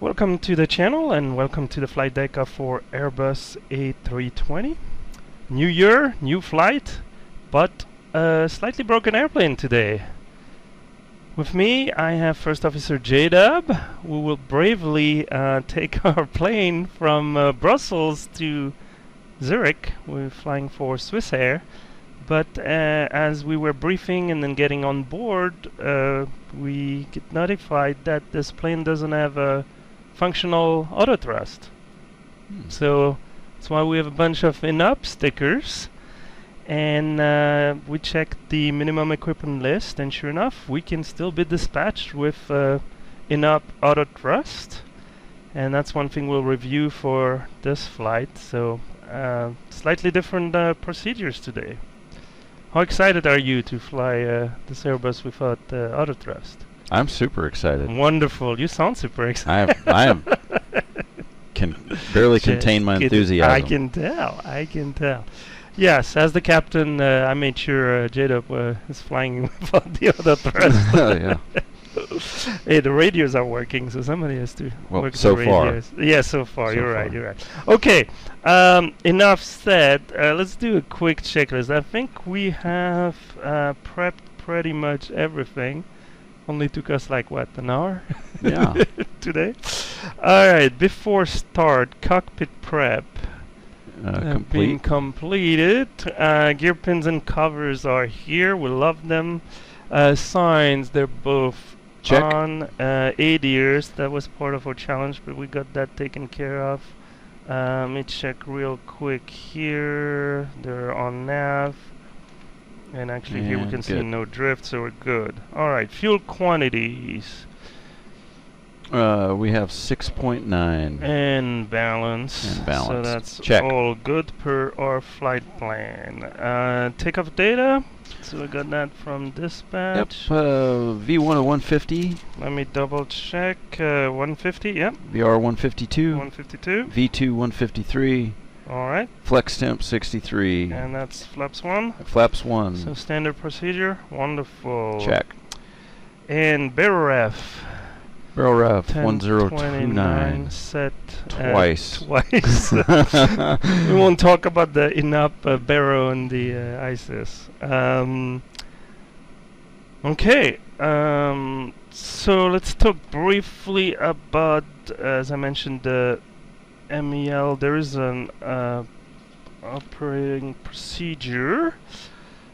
Welcome to the channel and welcome to the flight deck for Airbus A320. New year, new flight, but a slightly broken airplane today. With me I have First Officer JDUB, who will bravely take our plane from Brussels to Zurich. We're flying for Swiss Air. But as we were briefing and then getting on board, we get notified that this plane doesn't have a functional auto thrust. So that's why we have a bunch of INOP stickers. And we checked the minimum equipment list, and sure enough, we can still be dispatched with INOP auto thrust. And that's one thing we'll review for this flight. So slightly different procedures today. How excited are you to fly this Airbus without auto thrust? I'm super excited. Wonderful. You sound super excited. I can barely contain my enthusiasm. I can tell. Yes, as the captain, I made sure JDUB is flying without the auto thrust. Yeah. Hey, the radios are working, so somebody has to work so the far. radios. Yeah, so far. You're right. Okay, enough said. Let's do a quick checklist. I think we have prepped pretty much everything. Only took us like, what, an hour? Yeah. Today? Alright, before start, cockpit prep. Being completed. Gear pins and covers are here. We love them. Signs, they're both check on. ADIRs, that was part of our challenge, but we got that taken care of. Let me check real quick here. They're on nav. And actually here we can see no drift, so we're good. Alright, fuel quantities. We have 6.9. And balance. So that's check. All good per our flight plan. Takeoff data. So we got that from dispatch. Yep. V1 of 150. Let me double check. 150, yep. VR 152. 152. V2 153. Alright. Flex temp 63. And that's flaps 1. Flaps 1. So standard procedure. Wonderful. Check. And barrel ref. Barrel ref 1029. Set twice. We won't talk about the INOP barrel and the ISIS. Okay. So let's talk briefly about, as I mentioned, the MEL. There is an operating procedure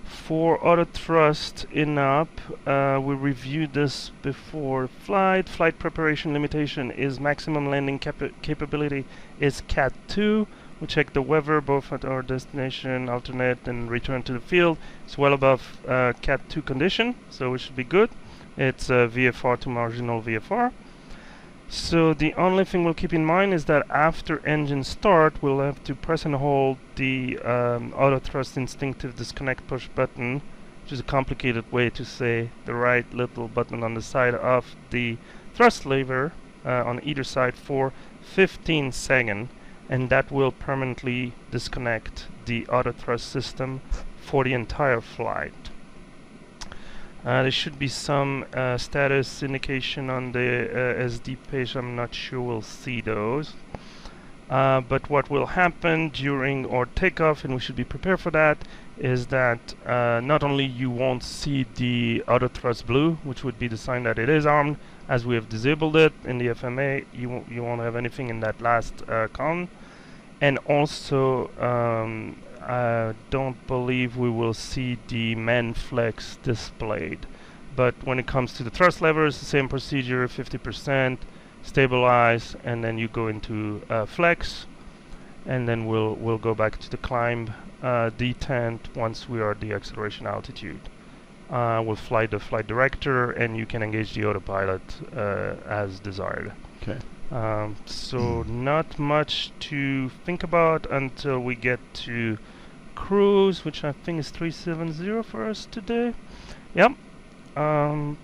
for auto thrust INOP. We reviewed this before flight. Flight preparation limitation is maximum landing capability is Cat 2. We check the weather both at our destination, alternate, and return to the field. It's well above Cat 2 condition, so we should be good. It's VFR to marginal VFR. So the only thing we'll keep in mind is that after engine start, we'll have to press and hold the auto thrust instinctive disconnect push button, which is a complicated way to say the right little button on the side of the thrust lever on either side for 15 seconds, and that will permanently disconnect the auto thrust system for the entire flight. There should be some status indication on the SD page. I'm not sure we'll see those. But what will happen during our takeoff, and we should be prepared for that, is that not only you won't see the auto thrust blue, which would be the sign that it is armed, as we have disabled it in the FMA, you won't have anything in that last column. And also, I don't believe we will see the man flex displayed. But when it comes to the thrust levers, the same procedure, 50%, stabilize, and then you go into flex, and then we'll go back to the climb detent once we are at the acceleration altitude. We'll fly the flight director, and you can engage the autopilot as desired. Okay. So not much to think about until we get to cruise, which I think is 370 for us today. Yep. And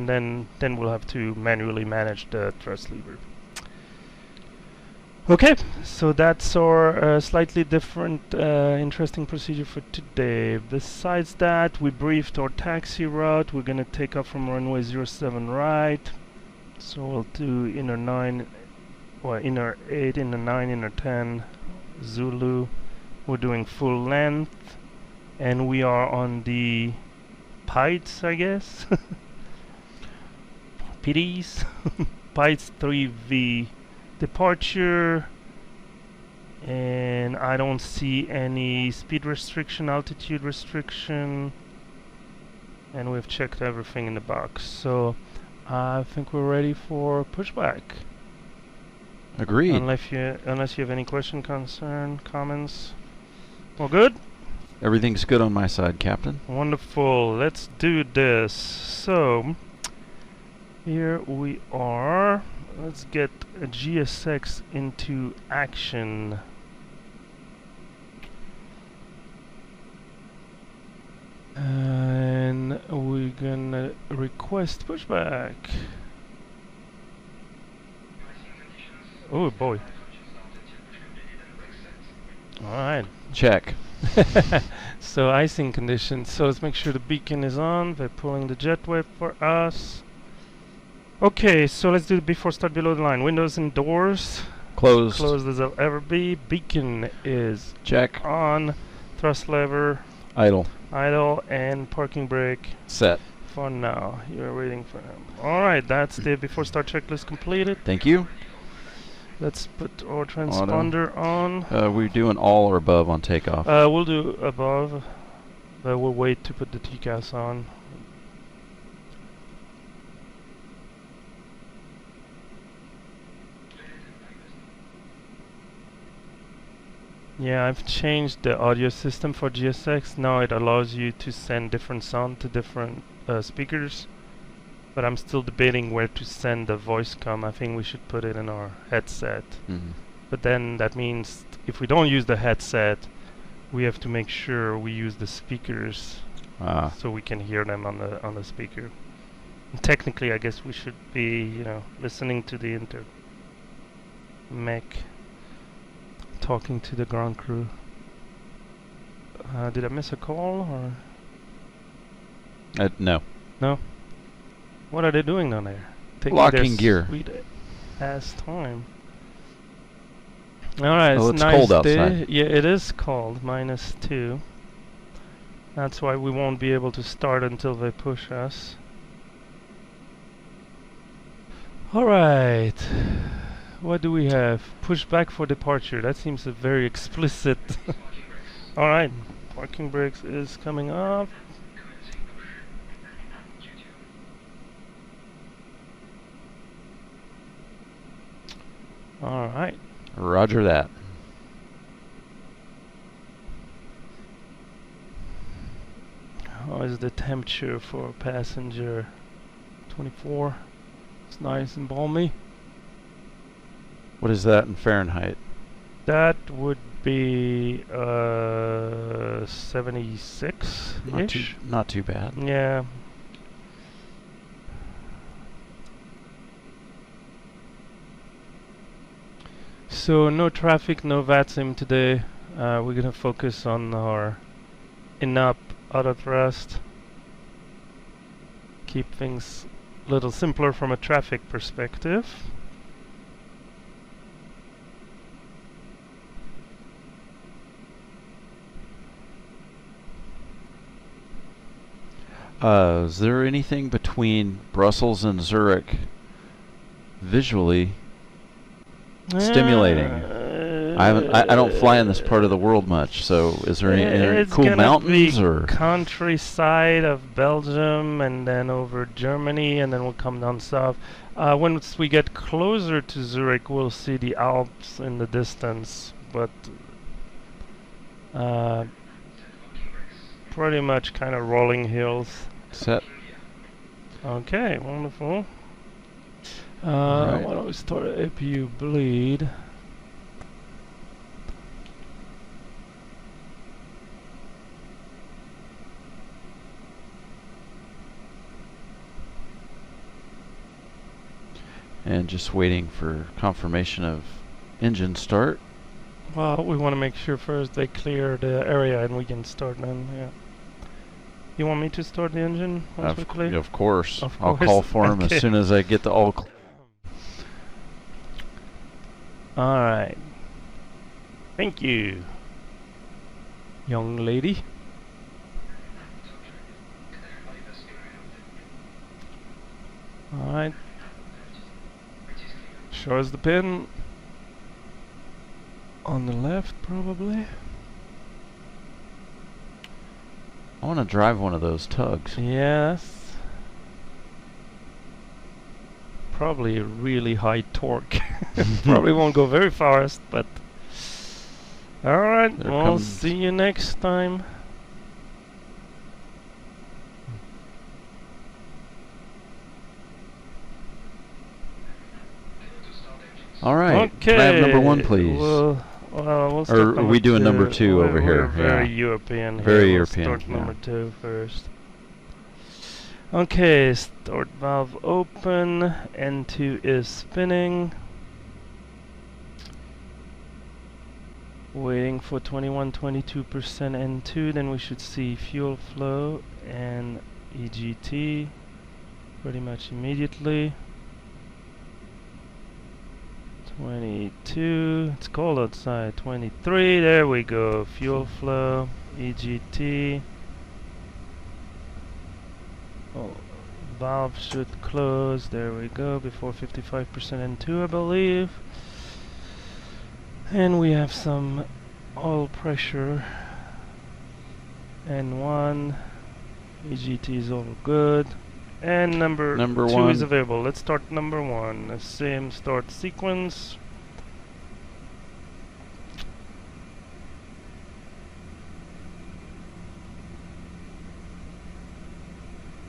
then we'll have to manually manage the thrust lever. Okay, so that's our slightly different, interesting procedure for today. Besides that, we briefed our taxi route. We're gonna take off from runway 07 right. So we'll do inner 9, well, inner 8, inner 9, inner 10, Zulu. We're doing full length, and we are on the Pites, I guess. PDs. Pites 3V departure, and I don't see any speed restriction, altitude restriction, and we've checked everything in the box. So I think we're ready for pushback. Agreed. Unless you have any question, concern, comments. All good? Everything's good on my side, Captain. Wonderful. Let's do this. So here we are. Let's get a GSX into action. And we're gonna request pushback. Oh boy. Alright. Check. So icing conditions. So let's make sure the beacon is on. They're pulling the jetway for us. Okay, so let's do the before start below the line. Windows and doors. Closed. Closed as they'll ever be. Beacon is Check. on. Thrust lever. Idle. Idle and parking brake. Set. For now. You're waiting for him. Alright, that's the before start checklist completed. Thank you. Let's put our transponder on. We're doing all or above on takeoff. We'll do above, but we'll wait to put the TCAS on. Yeah, I've changed the audio system for GSX. Now it allows you to send different sound to different speakers. But I'm still debating where to send the voice comm. I think we should put it in our headset. Mm-hmm. But then that means if we don't use the headset, we have to make sure we use the speakers so we can hear them on the speaker. And technically, I guess we should be, listening to the mech, talking to the ground crew. Did I miss a call or? No. No. What are they doing down there? Taking Locking their gear. Sweet ass time. Alright, Well, it's it's nice cold day. outside. Yeah, it is cold, -2. That's why we won't be able to start until they push us. Alright. What do we have? Push back for departure. That seems a very explicit. Alright. Parking brakes is coming up. Alright. Roger that. How is the temperature for passenger? 24. It's nice and balmy. What is that in Fahrenheit? That would be 76-ish. Not too bad. Yeah. So no traffic, no VATSIM today. We're gonna focus on our INOP auto thrust. Keep things a little simpler from a traffic perspective. Is there anything between Brussels and Zurich visually stimulating? I don't fly in this part of the world much, so is there any cool mountains or countryside of Belgium, and then over Germany, and then we'll come down south. Once we get closer to Zurich, we'll see the Alps in the distance, but pretty much kind of rolling hills. set? Okay, wonderful. Right. Why don't we start at APU bleed? And just waiting for confirmation of engine start. Well, we want to make sure first they clear the area and we can start then, yeah. You want me to start the engine once we clear? Of course. Of I'll course. call for him Okay. as soon as I get the all Alright. Thank you, young lady. Alright. Shows the pin. On the left, probably. I want to drive one of those tugs. Yes. Probably a really high torque. Probably won't go very fast, but... Alright, we'll see you next time. Alright, okay. can I have number 1, please? We'll start or are we doing number 2 over here? We're very European. Very here. European. We'll start number 2 first. Okay, start valve open. N2 is spinning. Waiting for 21-22% N2. Then we should see fuel flow and EGT pretty much immediately. 22, it's cold outside. 23, there we go. Fuel flow, EGT. Oh, valve should close. There we go. Before 55% N2, I believe. And we have some oil pressure. N1, EGT is all good. And number 2 1 is available. Let's start number 1. The same start sequence.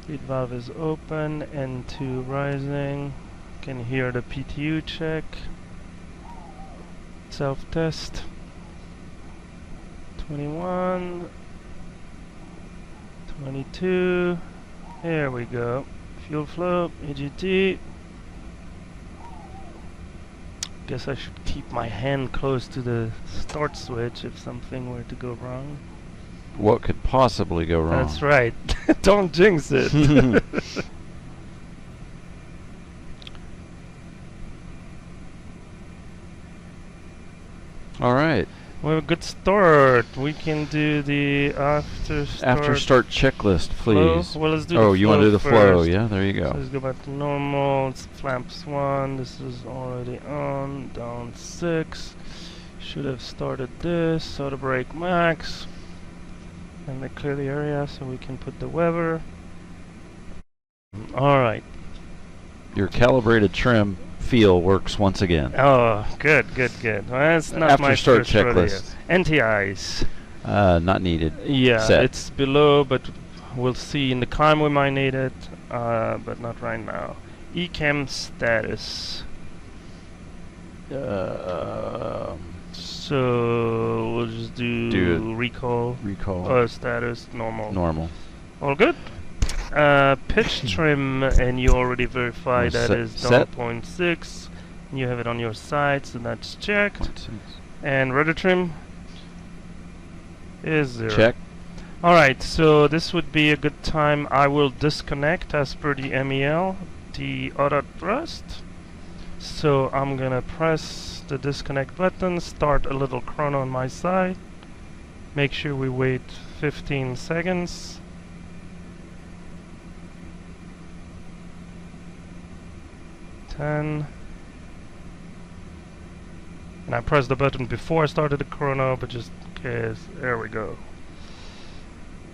Lead valve is open. N2 rising. Can hear the PTU check. Self-test. 21. 22. There we go. Fuel flow, EGT. Guess I should keep my hand close to the start switch if something were to go wrong. What could possibly go wrong? That's right. Don't jinx it. All right. We have a good start. We can do the after start checklist, please. Well, let's do oh, the you flow want to do the first. flow? Yeah, there you go. So let's go back to normal. It's flaps 1. This is already on. Down 6. Should have started this. Auto brake max. And then clear the area so we can put the Weber. Alright. Your calibrated trim feel works once again. Oh, good, good, good. Well, that's not After my start first rodeo. checklist. NTIs. Not needed. Yeah, Set. it's below, but we'll see in the climb we might need it, but not right now. Ecam status. So we'll just do recall. Recall. Status normal. Normal. All good. Pitch trim, and you already verified that is 0.6. You have it on your side, so that's checked. 0.6. And rudder trim is 0. Check. Alright, so this would be a good time. I will disconnect as per the MEL, the auto thrust. So I'm gonna press the disconnect button, start a little chrono on my side. Make sure we wait 15 seconds. 10. And I pressed the button before I started the chrono, but just in case. There we go.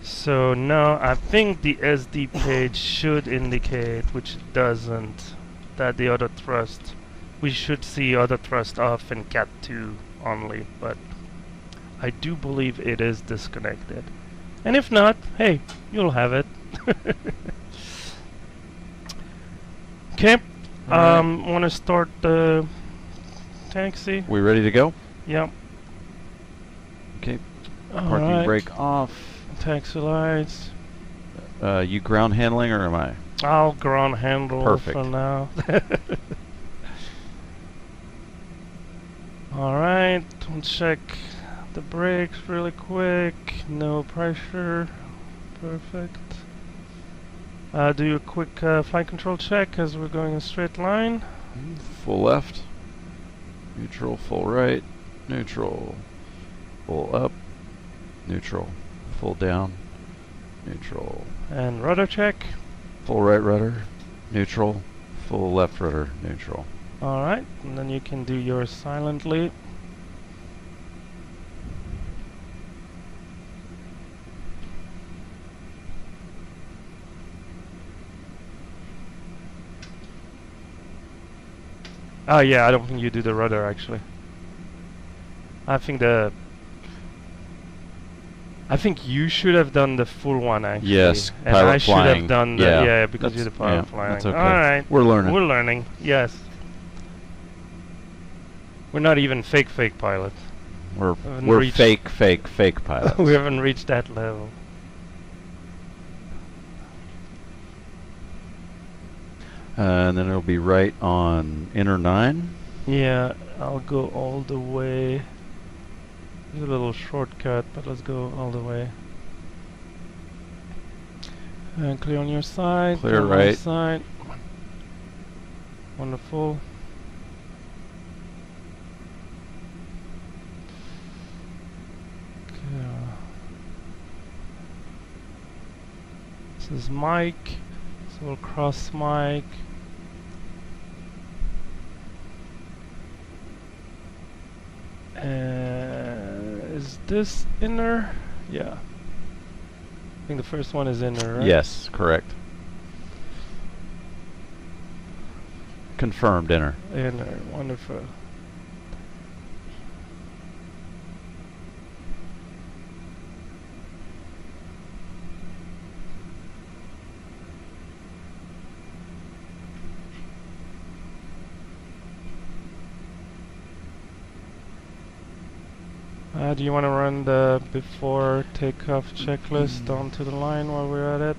So now I think the SD page should indicate, which it doesn't, that the auto thrust, we should see auto thrust off in Cat 2 only, but I do believe it is disconnected. And if not, hey, you'll have it. Okay. Want to start the taxi? We ready to go? Yep. Okay. Parking brake off. Taxi lights. You ground handling or am I? I'll ground handle Perfect. for now. Alright, we'll check the brakes really quick. No pressure. Perfect. Do a quick flight control check as we're going a straight line. Full left. neutral, full right, neutral, full up, neutral, full down, neutral. And rudder check. Full right rudder, neutral, full left rudder, neutral. Alright, and then you can do yours silently. Oh yeah, I don't think you do the rudder actually. I think you should have done the full one actually. Yes, and pilot I should flying. have done the Yeah, because you're the that's- pilot yeah, flying. that's okay. Alright. We're learning. We're learning, yes. We're not even fake pilots. We're reached- fake pilots. We haven't reached that level. And then it'll be right on inner 9. Yeah, I'll go all the way. There's a little shortcut, but let's go all the way. And clear on your side. Clear on my right. side. Wonderful. Okay. This is Mike. So we'll cross Mike. Is this inner? Yeah. I think the first one is inner, right? Yes, correct. Confirmed inner. Inner, wonderful. Do you want to run the before takeoff checklist onto the line while we're at it?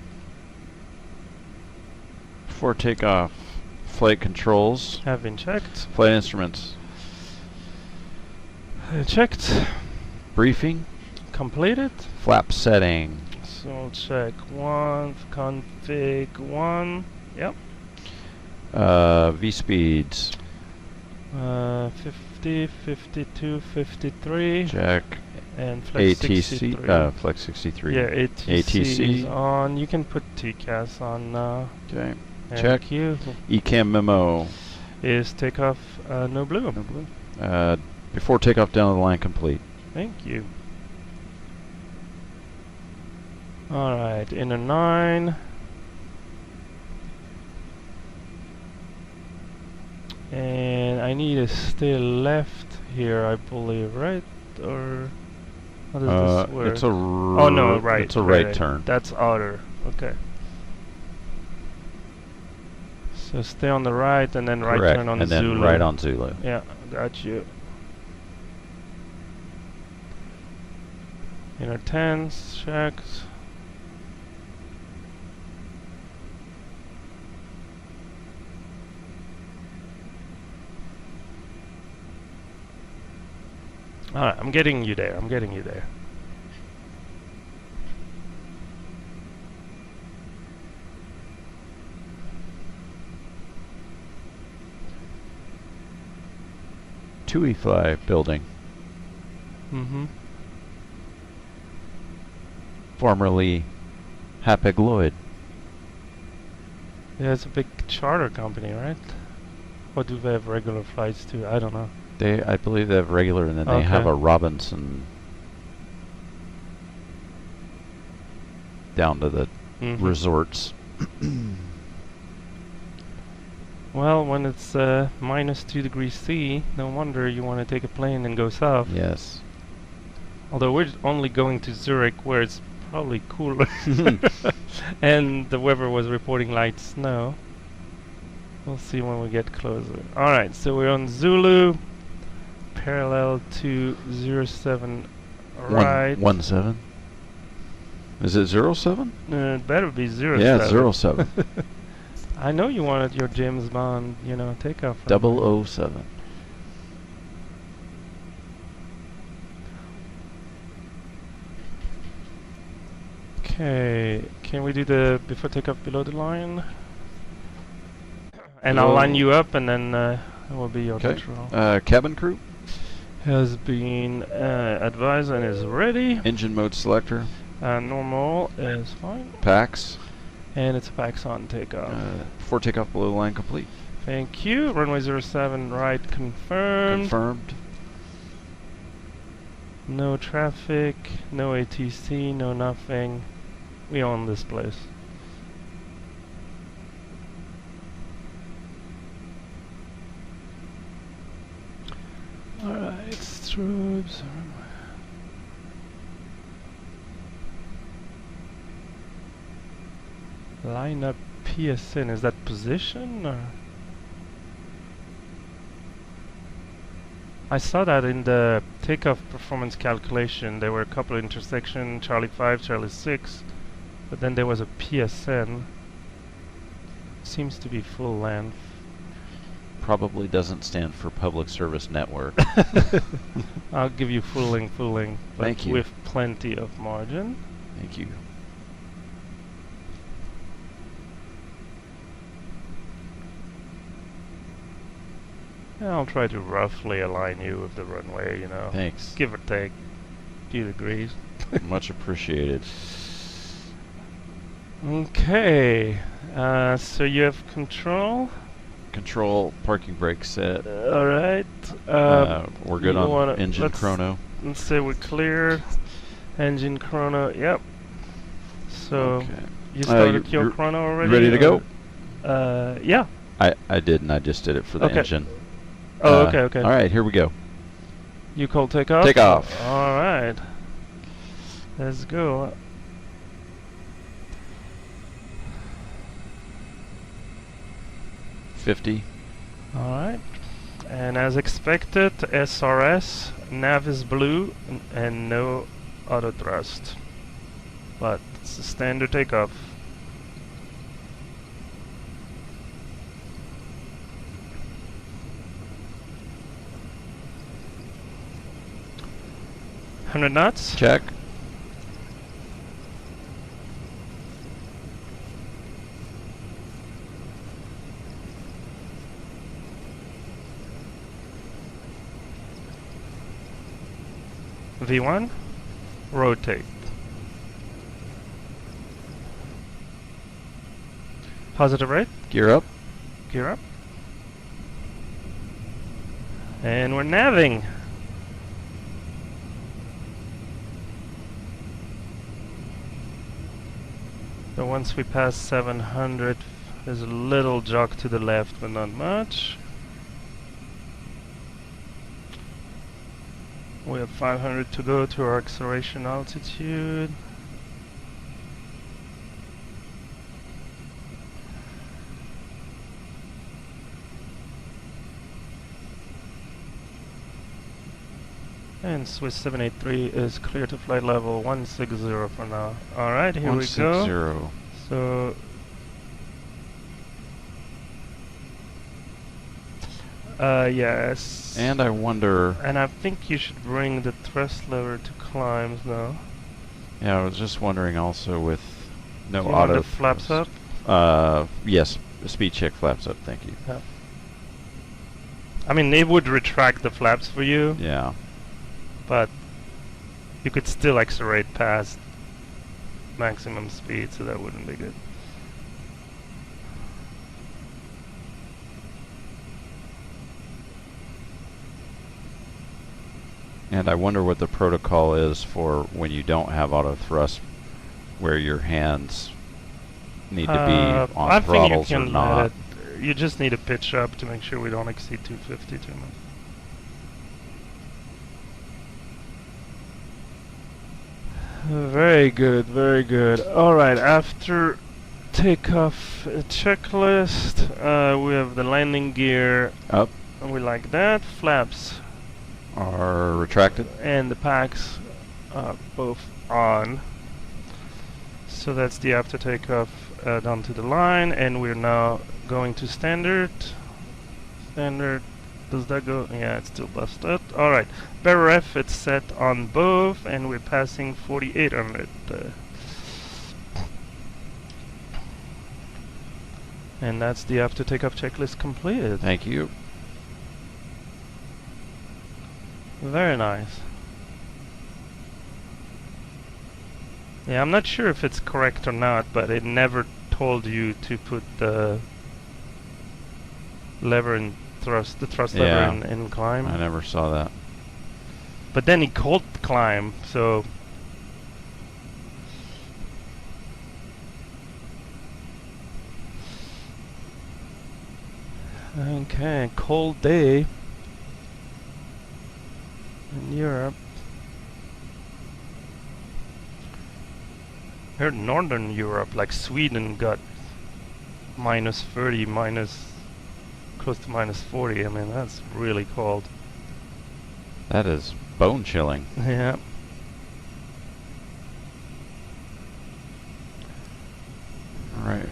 Before takeoff, flight controls, Have been checked. flight instruments, Checked. briefing, Completed. flap setting, So we'll check 1, config 1. Yep. V speeds, 50, 52, 53. check, And flex ATC, 63. flex 63. Yeah, ATC, ATC. is on. You can put TCAS on. Okay. and Check. Q ECAM memo. is takeoff no blue. No blue. Before takeoff down the line complete. Thank you. Alright, inner 9. And I need a still left here, I believe, right? Or how does this work? It's a oh no, right. It's a right turn. That's outer. Okay. So stay on the right and then right Correct. turn on and Zulu. then right on Zulu. Yeah, got you. Inner 10s, checks. Alright, I'm getting you there. I'm getting you there. TUI fly building. Mm-hmm. Formerly Hapag Lloyd. Yeah, it's a big charter company, right? Or do they have regular flights too? I don't know. I believe they have regular, and then they have Okay. a Robinson down to the Mhm. resorts. Well, when it's -2 degrees C, no wonder you want to take a plane and go south. Yes. Although we're only going to Zurich, where it's probably cooler. And the weather was reporting light snow. We'll see when we get closer. Alright, so we're on Zulu, parallel to 07 right. 17. Is it 07? It better be 07. Yeah, it's 07. I know you wanted your James Bond, takeoff. 007. Okay, can we do the before takeoff below the line? And I'll line you up and then That will be your control. Cabin crew Has been advised and is ready. engine mode selector. Normal is fine. PAX. And it's a PAX on takeoff. Before takeoff, below the line complete. Thank you. Runway 07 right confirmed. Confirmed. No traffic, no ATC, no nothing. We own this place. Alright, strobes. Line up PSN, is that position or? I saw that in the takeoff performance calculation. There were a couple of intersections, Charlie 5, Charlie 6, but then there was a PSN. Seems to be full length. Probably doesn't stand for Public Service Network. I'll give you full length, but Thank you. with plenty of margin. Thank you. I'll try to roughly align you with the runway, you know. Thanks. Give or take a few degrees. Much appreciated. Okay, so you have control. Control, parking brake set. Alright. We're good on engine chrono. Let's say we're clear. Engine chrono, yep. So, you started your chrono already? You ready to go? Yeah. I did, and I just did it for the engine. Oh, okay. Alright, here we go. You call takeoff? Takeoff. Alright. Let's go. Alright. And as expected, SRS, nav is blue, and no auto thrust. But it's a standard takeoff. $100 knots. Check. V1, rotate. Positive right. Gear up. Gear up. And we're navving. So once we pass 700, there's a little jog to the left, but not much. We have 500 to go to our acceleration altitude. And Swiss 783 is clear to flight level 160 for now. Alright, here we go. 160. So yes. And I wonder. And I think you should bring the thrust lever to climbs now. Yeah, I was just wondering also with no Do you auto. want the flaps up? Yes, speed check flaps up. Thank you. Yeah. I mean, it would retract the flaps for you. Yeah. But you could still accelerate past maximum speed, so that wouldn't be good. And I wonder what the protocol is for when you don't have auto thrust, where your hands need to be on I throttles think or you can not. You just need to pitch up to make sure we don't exceed 250 too much. Very good, very good. Alright, after takeoff checklist, we have the landing gear Up. And we like that. Flaps Are retracted. and the packs are both on. So that's the after takeoff down to the line, and we're now going to standard. Standard. Does that go? Yeah, it's still busted. Alright. Barrel F, it's set on both, and we're passing 4800. And that's the after takeoff checklist completed. Thank you. Very nice. Yeah, I'm not sure if it's correct or not, but it never told you to put the lever in thrust, the thrust lever in climb. I never saw that. But then he called climb, so okay, cold day in Europe. Here in Northern Europe, like Sweden, got minus 30, close to minus 40. I mean, that's really cold. That is bone chilling. Yeah. All right.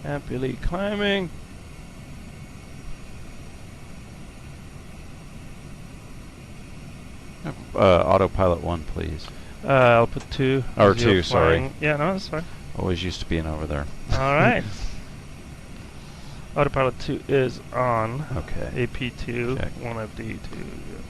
Happily climbing. Autopilot 1, please. I'll put 2. Or as you're 2, sorry. flying. Yeah, no, that's fine. Always used to being over there. Alright. Autopilot 2 is on. Okay. AP2, Check. 1FD2. Yeah.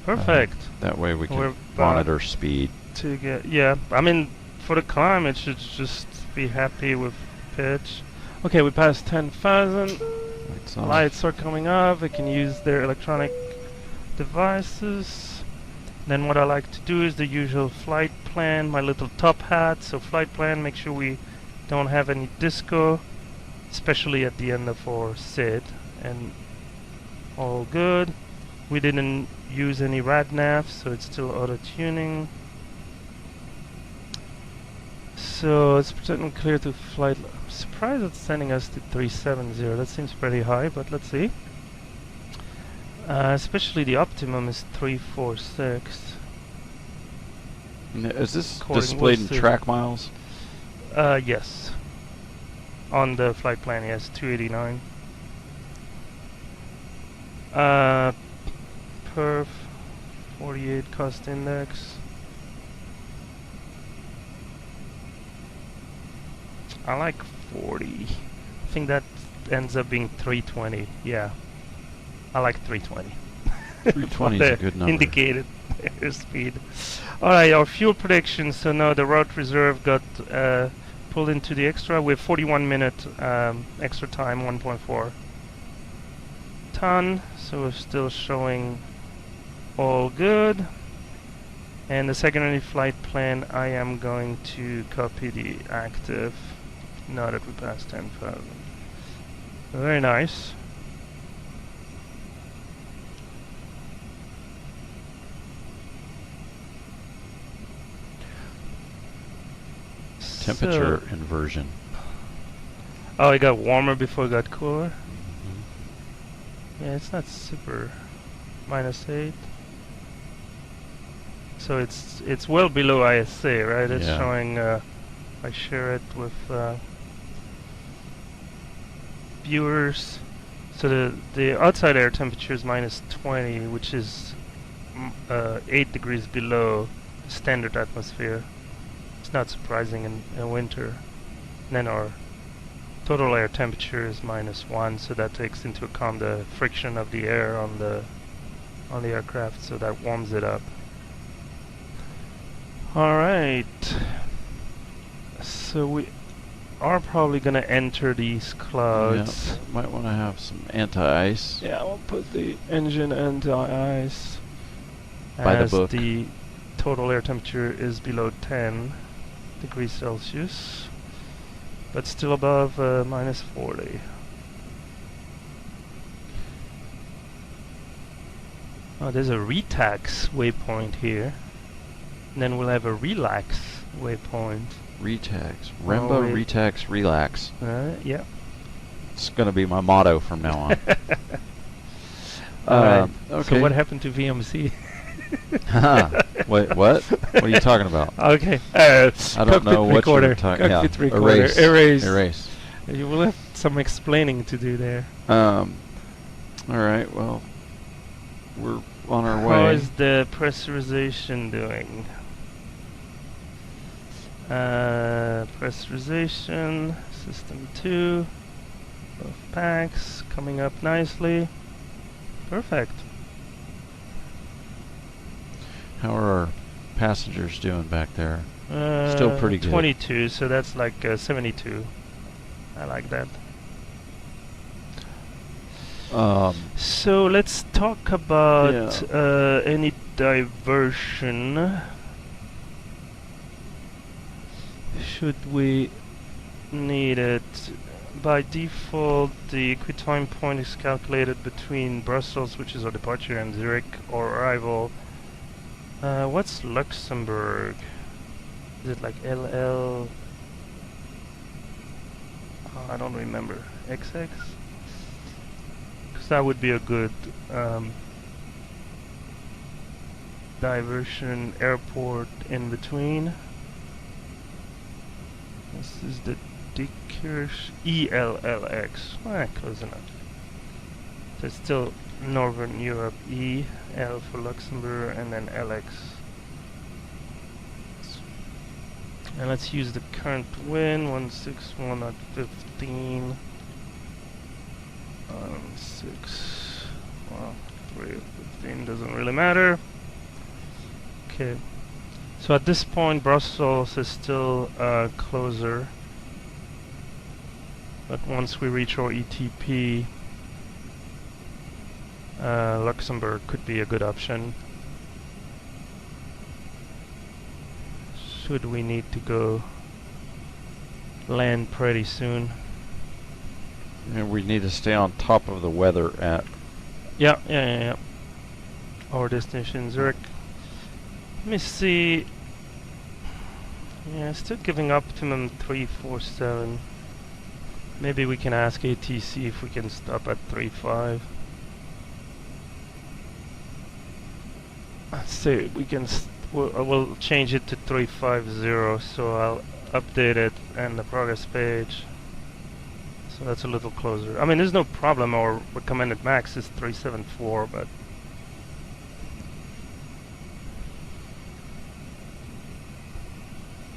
Perfect. That way we We're can monitor speed. To get, yeah, I mean, for the climb, it should just be happy with pitch. Okay, we passed 10,000. Lights are coming up. We can use their electronic devices. Then what I like to do is the usual flight plan, my little top hat. So flight plan, make sure we don't have any disco, especially at the end of our SID. And all good. We didn't use any rad nav, so it's still auto-tuning. So it's pretending clear to flight. I'm surprised it's sending us to 370. That seems pretty high, but let's see. Especially the optimum is 346. Is this According displayed in to track miles? Yes. On the flight plan, yes, 289. Perf 48 cost index. I like 40. I think that ends up being 320. Yeah. I like 320. 320 is a good number. Indicated airspeed. Alright, our fuel prediction. So now the route reserve got pulled into the extra with 41 minute extra time, 1.4 ton. So we're still showing all good. And the secondary flight plan, I am going to copy the active now that we passed 10,000. Very nice. Temperature So inversion. oh, it got warmer before it got cooler? Mm-hmm. Yeah, it's not super. -8. So it's well below ISA, right? It's Yeah. showing. I share it with viewers. So the outside air temperature is -20, which is 8 degrees below standard atmosphere. It's not surprising in winter. And then our total air temperature is -1, so that takes into account the friction of the air on the aircraft, so that warms it up. All right. So we are probably gonna enter these clouds. Yeah, might want to have some anti-ice. Yeah, we'll put the engine anti-ice By the as book. the total air temperature is below 10 degrees Celsius, but still above -40. Oh, there's a retax waypoint here. And then we'll have a relax waypoint. Retax. Oh, Remba, wait. retax, relax. Yeah. It's going to be my motto from now on. Alright. Okay. So what happened to VMC? Wait, what? What are you talking about? Okay. I don't know what recorder. you're talking about. Cockpit recorder. Erase. Erase. You will have some explaining to do there. All right, well, we're on our How way. is the pressurization doing? Pressurization, system 2, both packs coming up nicely. Perfect. How are our passengers doing back there? Still pretty good. 22, so that's like 72. I like that. So let's talk about any diversion. Should we need it? By default, the Equi-Time Point is calculated between Brussels, which is our departure, and Zurich, or arrival. What's Luxembourg? Is it like LL? Oh, I don't remember. XX? Because that would be a good diversion airport in between. This is the Dickers ELLX. Close enough. So it's still Northern Europe. E, L for Luxembourg, and then LX. And let's use the current wind, 161 at 15. 6. Well, 3 at 15 doesn't really matter. Okay. So at this point, Brussels is still closer. But once we reach our ETP, Luxembourg could be a good option. Should we need to go land pretty soon? And we need to stay on top of the weather at... Yeah. Our destination, Zurich. Let me see. Yeah, still giving optimum 347. Maybe we can ask ATC if we can stop at 35. Let's see, we can we'll change it to 350, so I'll update it and the progress page. So that's a little closer. I mean, there's no problem. Our recommended max is 374, but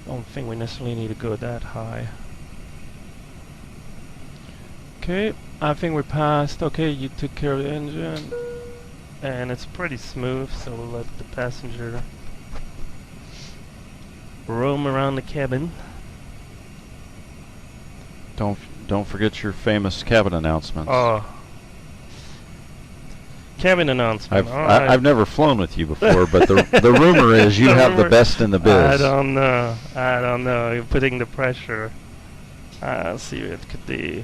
I don't think we necessarily need to go that high. Okay, I think we passed. Okay, you took care of the engine. And it's pretty smooth, so we'll let the passenger roam around the cabin. Don't forget your famous cabin announcements. Oh. Cabin announcement. I've never flown with you before, but the rumor is you have the best in the biz. I don't know. You're putting the pressure. Let's see what it could be.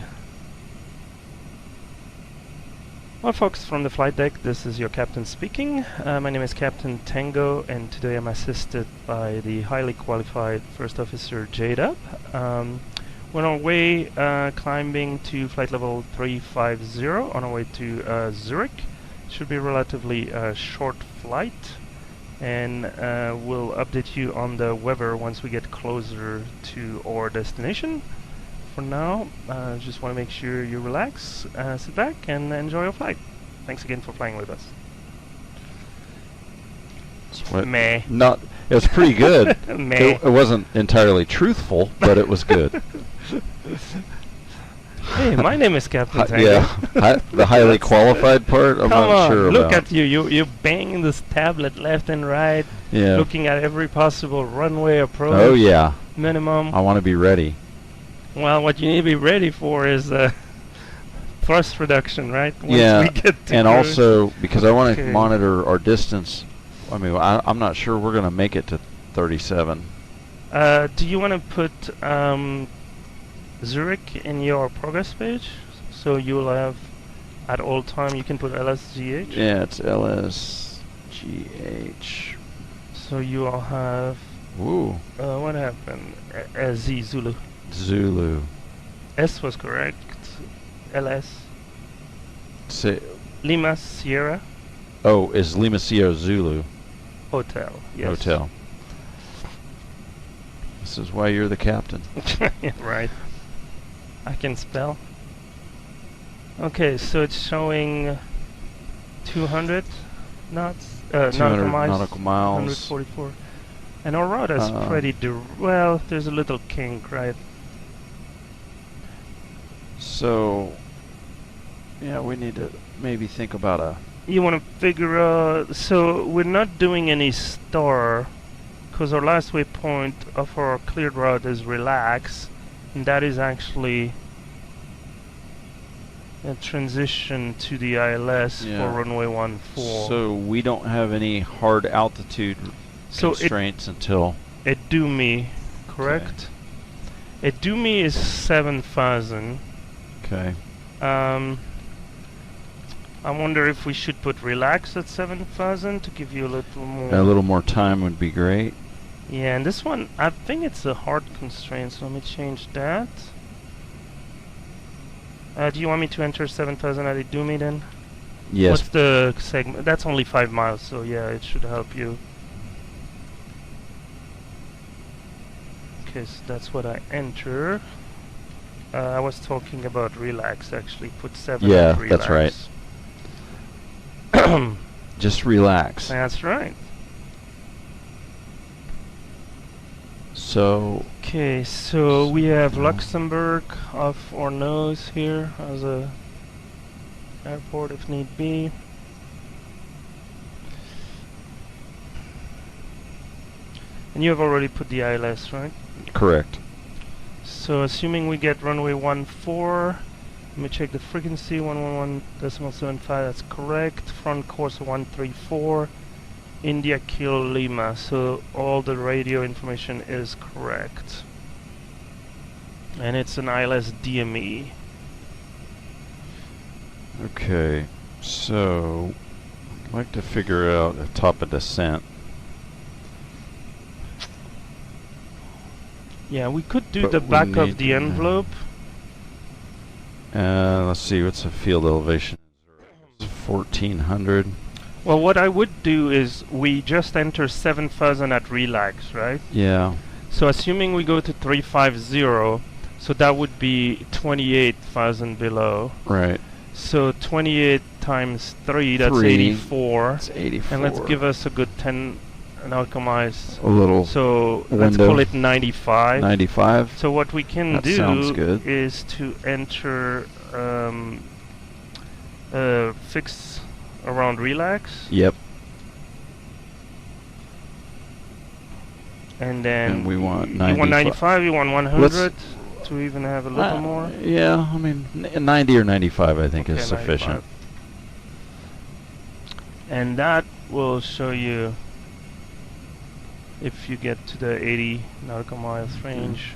Well, folks, from the flight deck, this is your captain speaking. My name is Captain Tango, and today I'm assisted by the highly qualified First Officer JDUB. We're on our way climbing to flight level 350 on our way to Zurich. Should be a relatively short flight, and we'll update you on the weather once we get closer to our destination. For now, just want to make sure you relax, sit back, and enjoy your flight. Thanks again for flying with us. Meh. Not. It was pretty good. Meh. It wasn't entirely truthful, but it was good. Hey, my name is Captain Tango. Yeah, the highly qualified part, I'm not sure look about. at you. You banging this tablet left and right, looking at every possible runway approach. Oh, yeah. Minimum. I want to be ready. Well, what you need to be ready for is thrust reduction, right? Once we get to and cruise. also, because I want to monitor our distance, I mean, I'm not sure we're going to make it to 37. Do you want to put Zurich in your progress page? So you'll have, at all time, you can put LSZH? Yeah, it's LSGH. So you'll have... Ooh. What happened? Z, Zulu. Zulu. S was correct. LS. Lima Sierra. Oh, is Lima Sierra Zulu? Hotel. Yes. Hotel. This is why you're the captain. Right. I can spell. Okay, so it's showing 200 knots, 200 nautical miles. nautical miles. 144. And our rudder is pretty well, there's a little kink, right? So, yeah, we need to maybe think about a... You want to figure out... So, we're not doing any star, because our last waypoint of our cleared route is relax, and that is actually a transition to the ILS for runway 14. So, we don't have any hard altitude constraints until... EDUMI, correct? Okay. EDUMI is 7,000. Okay. I wonder if we should put relax at 7,000 to give you a little more... A little more time would be great. Yeah, and this one, I think it's a hard constraint, so let me change that. Do you want me to enter 7,000 at EDUMI then? Yes. What's the segment? That's only 5 miles, so yeah, it should help you. Okay, so that's what I enter. I was talking about relax, actually. Put 7 at relax. That's right. Just relax. That's right. So... Okay, so we have Luxembourg off our nose here as a airport if need be. And you have already put the ILS, right? Correct. So assuming we get runway 14, let me check the frequency, 111.75, that's correct. Front course 134, India Kilo Lima, so all the radio information is correct. And it's an ILS DME. Okay, so I'd like to figure out the top of descent. Yeah, we could do the back of the envelope. Let's see, what's the field elevation? 1,400. Well, what I would do is we just enter 7,000 at relax, right? Yeah. So assuming we go to 350, so that would be 28,000 below. Right. So 28 times 3, that's 84. That's 84. And let's give us a good 10 nautical miles. A little. So let's call it 95. 95. So what we can That do sounds good. is to enter fix around relax. Yep. And then we want 95. You want 95, you want 100 to even have a little more? Yeah, I mean, 90 or 95 I think is sufficient. 95. And that will show you if you get to the 80 nautical miles range.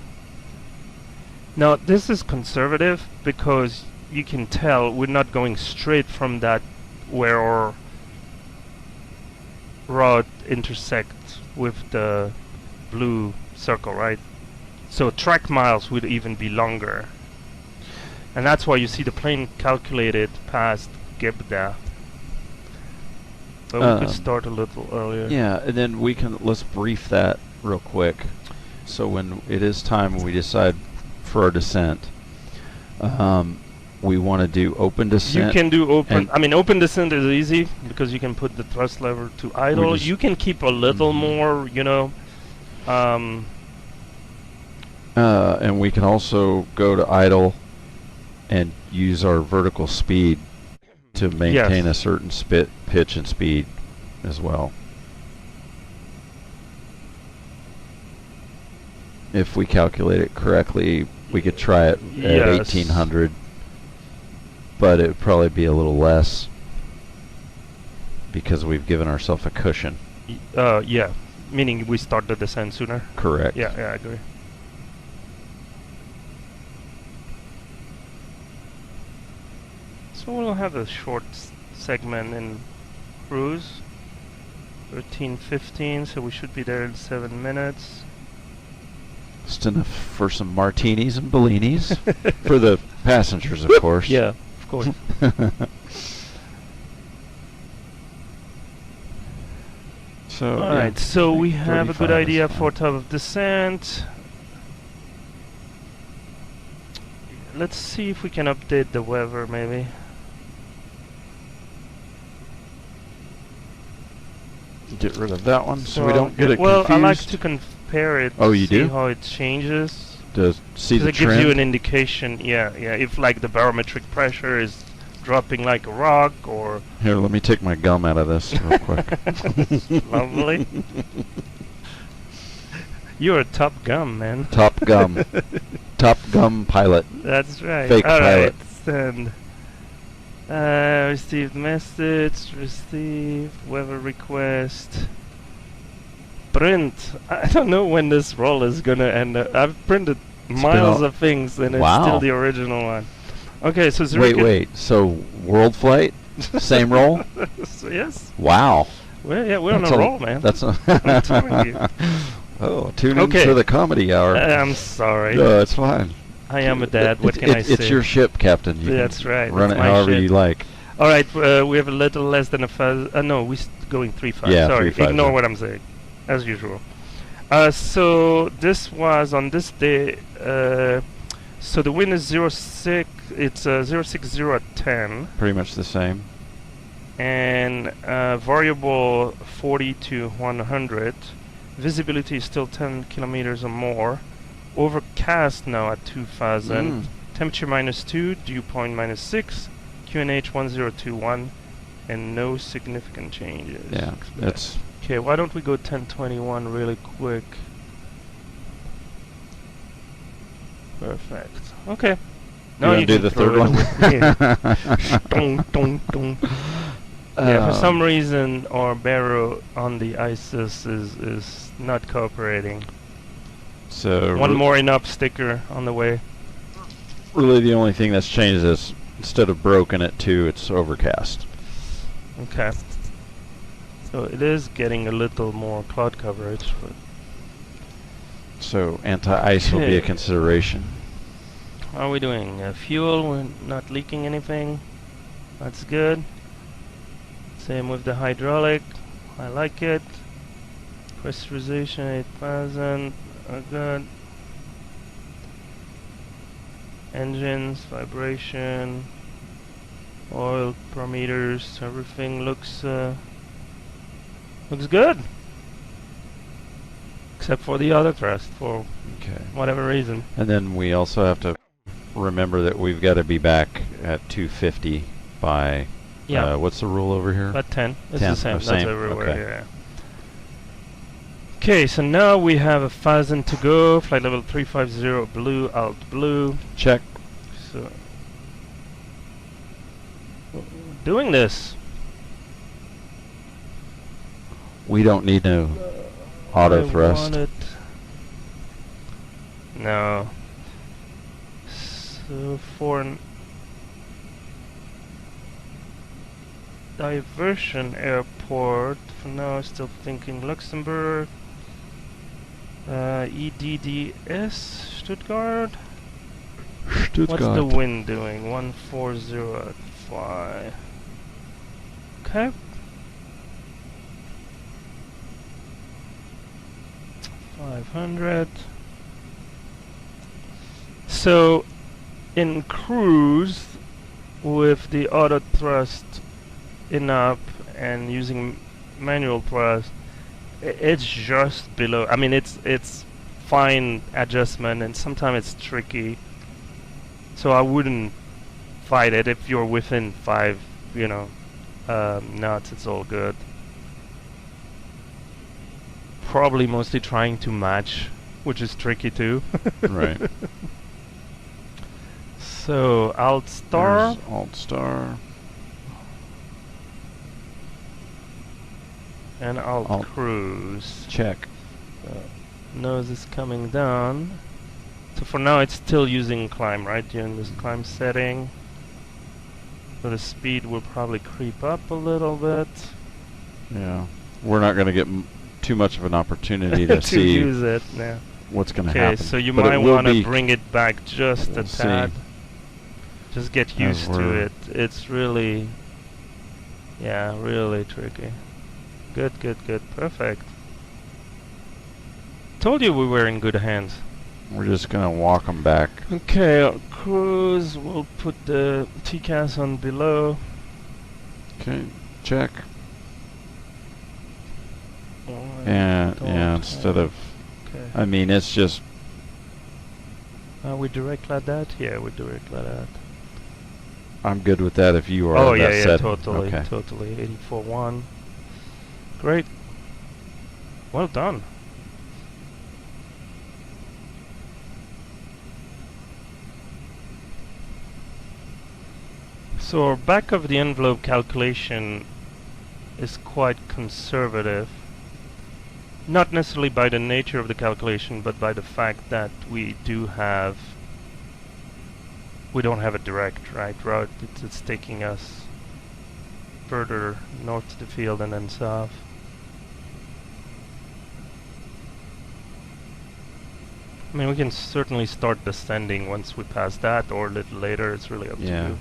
Now this is conservative because you can tell we're not going straight from that where our route intersects with the blue circle, right? So track miles would even be longer. And that's why you see the plane calculated past Gebda. But we could start a little earlier. Yeah, and then let's brief that real quick. So when it is time when we decide for our descent, we want to do open descent. You can do open, I mean open descent is easy because you can put the thrust lever to idle. You can keep a little more, you know. And we can also go to idle and use our vertical speed to maintain a certain pitch and speed as well. If we calculate it correctly, we could try it at 1800, but it would probably be a little less because we've given ourselves a cushion. Yeah, meaning we start the descent sooner. Correct. Yeah, I agree. So we'll have a short segment in cruise, 13:15, so we should be there in 7 minutes. Just enough for some martinis and bellinis for the passengers, of course. Yeah, of course. So all right, so we have a good idea for top of descent. Let's see if we can update the weather, maybe. Get rid of that one so we don't get it well, confused. I like to compare it. Oh, you see do? how it changes. To see the It gives trend? you an indication. Yeah, yeah. If like the barometric pressure is dropping like a rock, or Here, let me take my gum out of this real quick. lovely. You're a Top Gum, man. Top Gum. Top Gum pilot. That's right. Fake All pilot. right, send. Received message. Received weather request. Print. I don't know when this roll is gonna end. I've printed miles of things, and it's still the original one. Okay, so wait. So world flight, same roll? So yes. Wow. Well, yeah, we're on a roll, man. That's a I'm telling you. Oh, tune in to the comedy hour. I'm sorry. No, it's fine. I am a dad. What can I say? It's your ship, Captain. You That's right. Run That's it my however ship. you like. All right, we have a little less than a fuzz. No, we're going 3-5. Yeah, Sorry, 3-5, ignore yeah. what I'm saying, as usual. So this was on this day. So the wind is 06. It's 060 at 10, Pretty much the same. and variable 40 to 100. Visibility is still 10 kilometers or more. Overcast now at 2000. Temperature -2, dew point -6. QNH 1021, and no significant changes. Yeah, that's Okay. Why don't we go 1021 really quick? Perfect. Okay. Now you do can the throw third it one. away. Dong, dong, dong. Yeah, for some reason our barrel on the ISIS is not cooperating. So One more INOP sticker on the way. really the only thing that's changed is instead of broken at 2, it's overcast. Okay. So it is getting a little more cloud coverage, but So anti-ice will be a consideration. how are we doing? Fuel, we're not leaking anything. That's good. Same with the hydraulic. I like it. Pressurization 8000. Good. Engines, vibration, oil parameters, everything looks good. Except for the other thrust, for whatever reason. And then we also have to remember that we've got to be back at 250 by, what's the rule over here? About 10. It's 10, the same. oh, That's same, everywhere. okay. Yeah. Okay, so now we have 1,000 to go. Flight level 350, blue, alt blue. Check. So, doing this. We don't need no auto thrust. No. So for an diversion airport, for now still thinking Luxembourg. EDDS, Stuttgart. What's the wind doing? 140 at 5. Okay. 500. So in cruise with the auto thrust INOP and using manual thrust, it's just below. I mean, it's fine adjustment, and sometimes it's tricky. So I wouldn't fight it if you're within 5, knots. It's all good. Probably mostly trying to match, which is tricky too. Right. So Alt Star. There's Alt Star. And Alt Cruise. Check. Nose is coming down. So for now it's still using climb, right? You're in this climb setting. So the speed will probably creep up a little bit. Yeah. We're not going to get too much of an opportunity to see use it. Yeah. what's going to happen. Okay, so you But might want to be- bring it back just a tad. Just get used to it. It's really, really tricky. Good, good, good. Perfect. Told you we were in good hands. We're just going to walk them back. Okay, cruise. We'll put the TCAS on below. Okay, check. Yeah, instead of... Okay. I mean, it's just... We direct like that? Yeah, we direct like that. I'm good with that if you are. Oh, that yeah, setting. totally, Okay. totally. 84.1. Great. Well done. So our back of the envelope calculation is quite conservative. Not necessarily by the nature of the calculation, but by the fact that we don't have a direct route. It's taking us further north to the field and then south. I mean, we can certainly start descending once we pass that, or a little later. It's really up to you.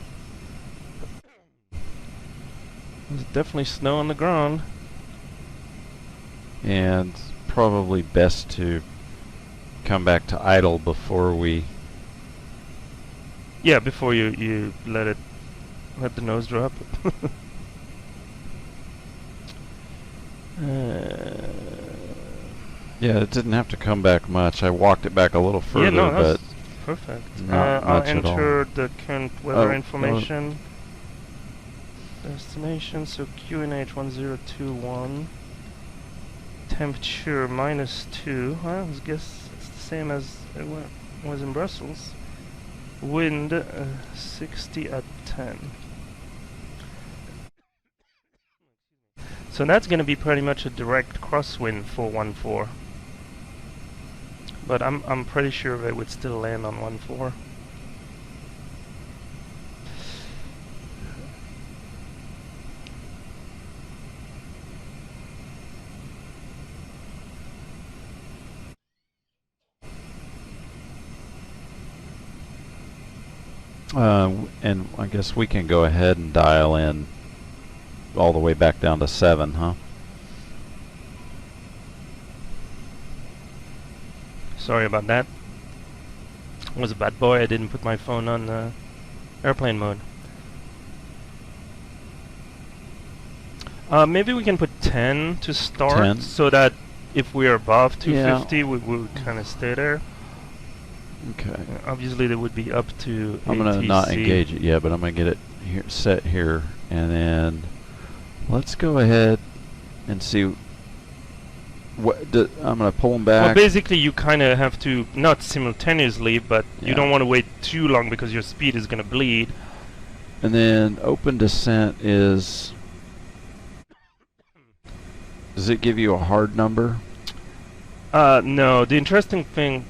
There's definitely snow on the ground. And probably best to come back to idle before we... Yeah, before you let the nose drop. Yeah, it didn't have to come back much. I walked it back a little further, yeah, no, but that's perfect. not I'll much at all. enter the current weather information. Destination, so QNH 1021. Temperature -2. Well, I guess it's the same as it was in Brussels. Wind 60 at 10. So that's going to be pretty much a direct crosswind for 14. But I'm pretty sure they would still land on 14. And I guess we can go ahead and dial in all the way back down to 7, huh? Sorry about that. I was a bad boy. I didn't put my phone on airplane mode. Maybe we can put 10 to start, 10. so that if we are above 250, we would kind of stay there. Okay. Obviously, they would be up to I'm going to not engage it yet, but I'm going to get it here, set here, and then let's go ahead and see. I'm going to pull them back. Well, basically, you kind of have to, not simultaneously, but you don't want to wait too long because your speed is going to bleed. And then open descent is... Does it give you a hard number? No. The interesting thing...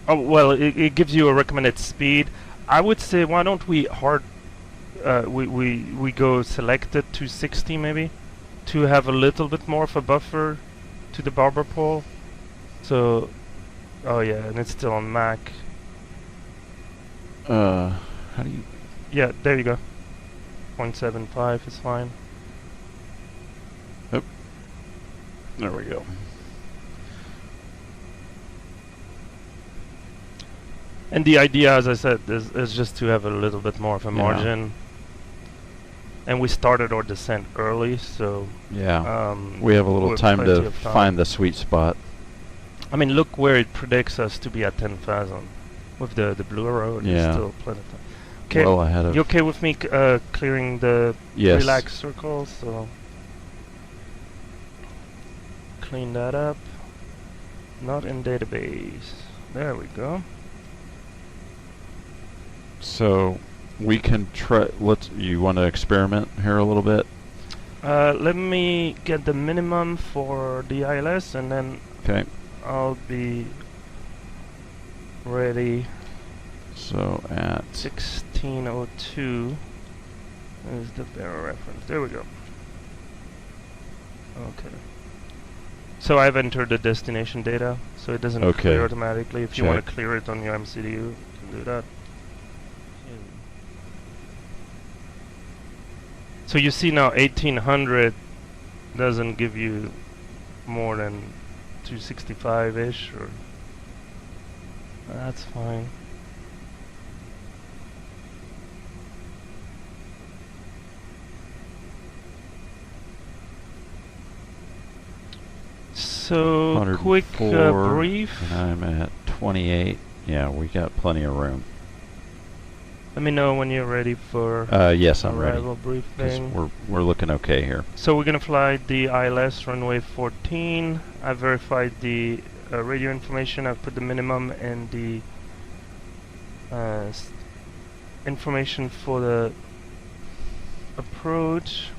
Oh, well, it gives you a recommended speed. I would say, why don't we we go selected to 60 maybe, to have a little bit more of a buffer to the barber pole. So, oh yeah, and it's still on Mac. How do you... Yeah, there you go. 0.75 is fine. Oh, there we go. And the idea, as I said, is just to have a little bit more of a margin. And we started our descent early, so... Yeah, we have a little time to find the sweet spot. I mean, look where it predicts us to be at 10,000. With the blue arrow, there's still plenty of time. Okay, well ahead of... You okay with me clearing the relax circle? So clean that up. Not in database. There we go. So we can try. You want to experiment here a little bit? Let me get the minimum for the ILS, and then I'll be ready. So at 1602 is the bearer reference. There we go. Okay. So I've entered the destination data, so it doesn't clear automatically. If you want to clear it on your MCDU, you can do that. So you see now 1800 doesn't give you more than 265-ish, or that's fine. So, quick 104, brief. and I'm at 28. Yeah, we got plenty of room. Let me know when you're ready for yes, I'm ready. arrival briefing. We're looking okay here. So we're gonna fly the ILS runway 14. I verified the radio information. I've put the minimum and the information for the approach.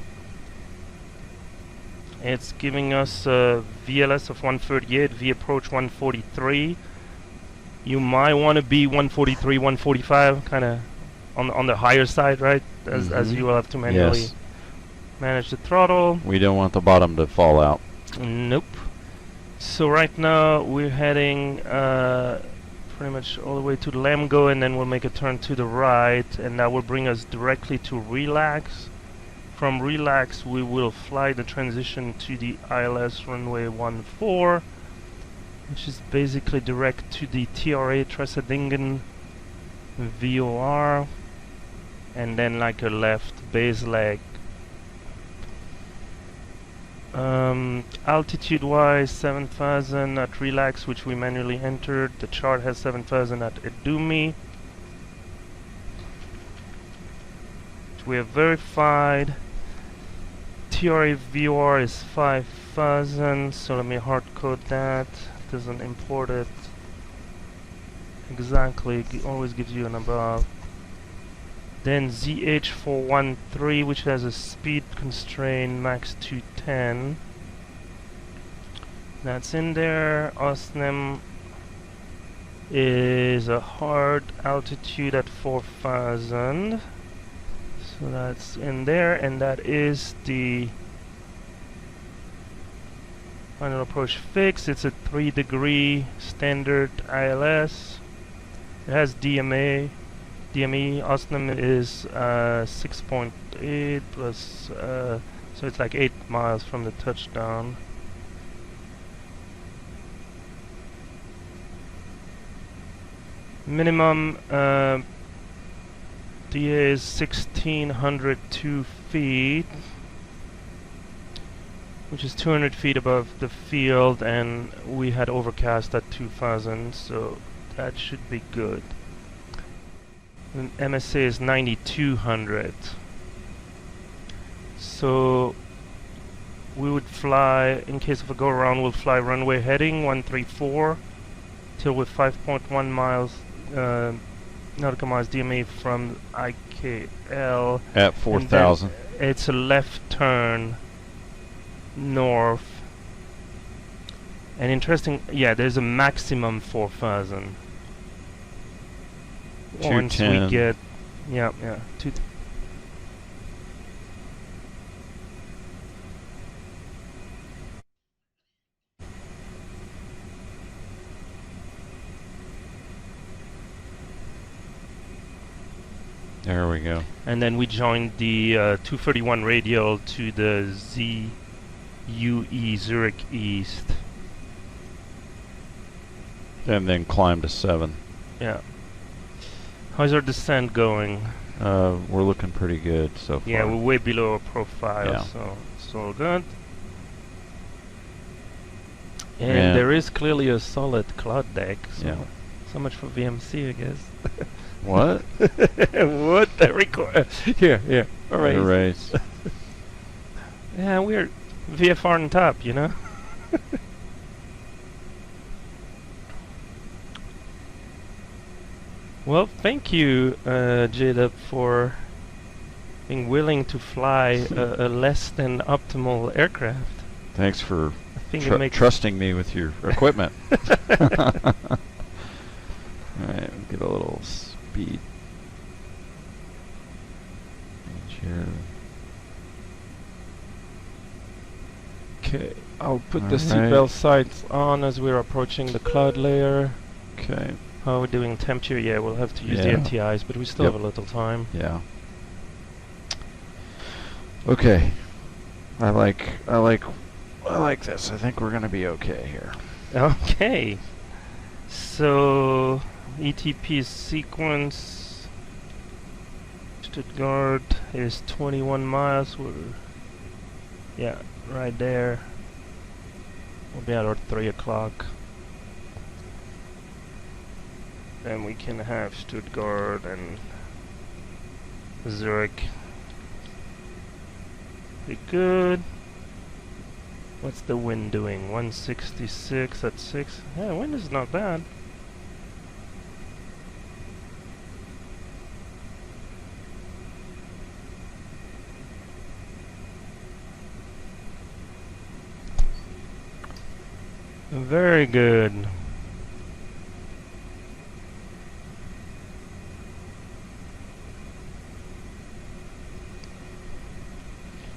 It's giving us a VLS of 138, V approach 143. You might want to be 143, 145, kind of on the higher side, right? As you will have to manually manage the throttle. We don't want the bottom to fall out. Nope. So right now we're heading pretty much all the way to the Lamgo, and then we'll make a turn to the right, and that will bring us directly to Relax. From Relax we will fly the transition to the ILS runway 14, which is basically direct to the TRA Tressedingen VOR, and then like a left base leg. Altitude wise 7,000 at Relax, which we manually entered. The chart has 7,000 at Edumi, which we have verified. TRA VOR is 5,000, so let me hard code that. It doesn't import it exactly, it always gives you an above. Then ZH413, which has a speed constraint max 210. That's in there. Osnem is a hard altitude at 4,000. So that's in there, and that is the final approach fix. It's a 3-degree standard ILS. It has DME. Osnem is 6.8 plus, so it's like 8 miles from the touchdown. Minimum DA is 1,602 feet, which is 200 feet above the field, and we had overcast at 2,000, so that should be good. And MSA is 9,200. So we would fly, in case of a go around, we'll fly runway heading 134 till with 5.1 miles nautical miles DME from IKL at 4,000. It's a left turn north, and interesting, yeah, there's a maximum 4,000 once we get, yeah, There we go. and then we joined the 231 radial to the ZUE Zurich East. And then climb to 7. Yeah. How's our descent going? We're looking pretty good so far. Yeah, we're way below our profile, Yeah. so it's all good. And there is clearly a solid cloud deck. So Yeah. so much for VMC, I guess. What? What? Here. All right. Erase. Yeah, we're VFR on top, you know? Well, thank you, JDUB, for being willing to fly a less than optimal aircraft. Thanks for I think it makes trusting me with your equipment. Alright, we'll get a little speed. Okay, I'll put the seatbelt sights on as we're approaching the cloud layer. Okay. How are we doing temperature? Yeah, we'll have to use the NTIs, but we still have a little time. Yeah. Okay. I like this. I think we're gonna be okay here. Okay. So ETP sequence Stuttgart is 21 miles. We're right there. We'll be at our 3 o'clock. Then we can have Stuttgart and Zurich. Be good. What's the wind doing? 166 at 6. Yeah, wind is not bad. Very good.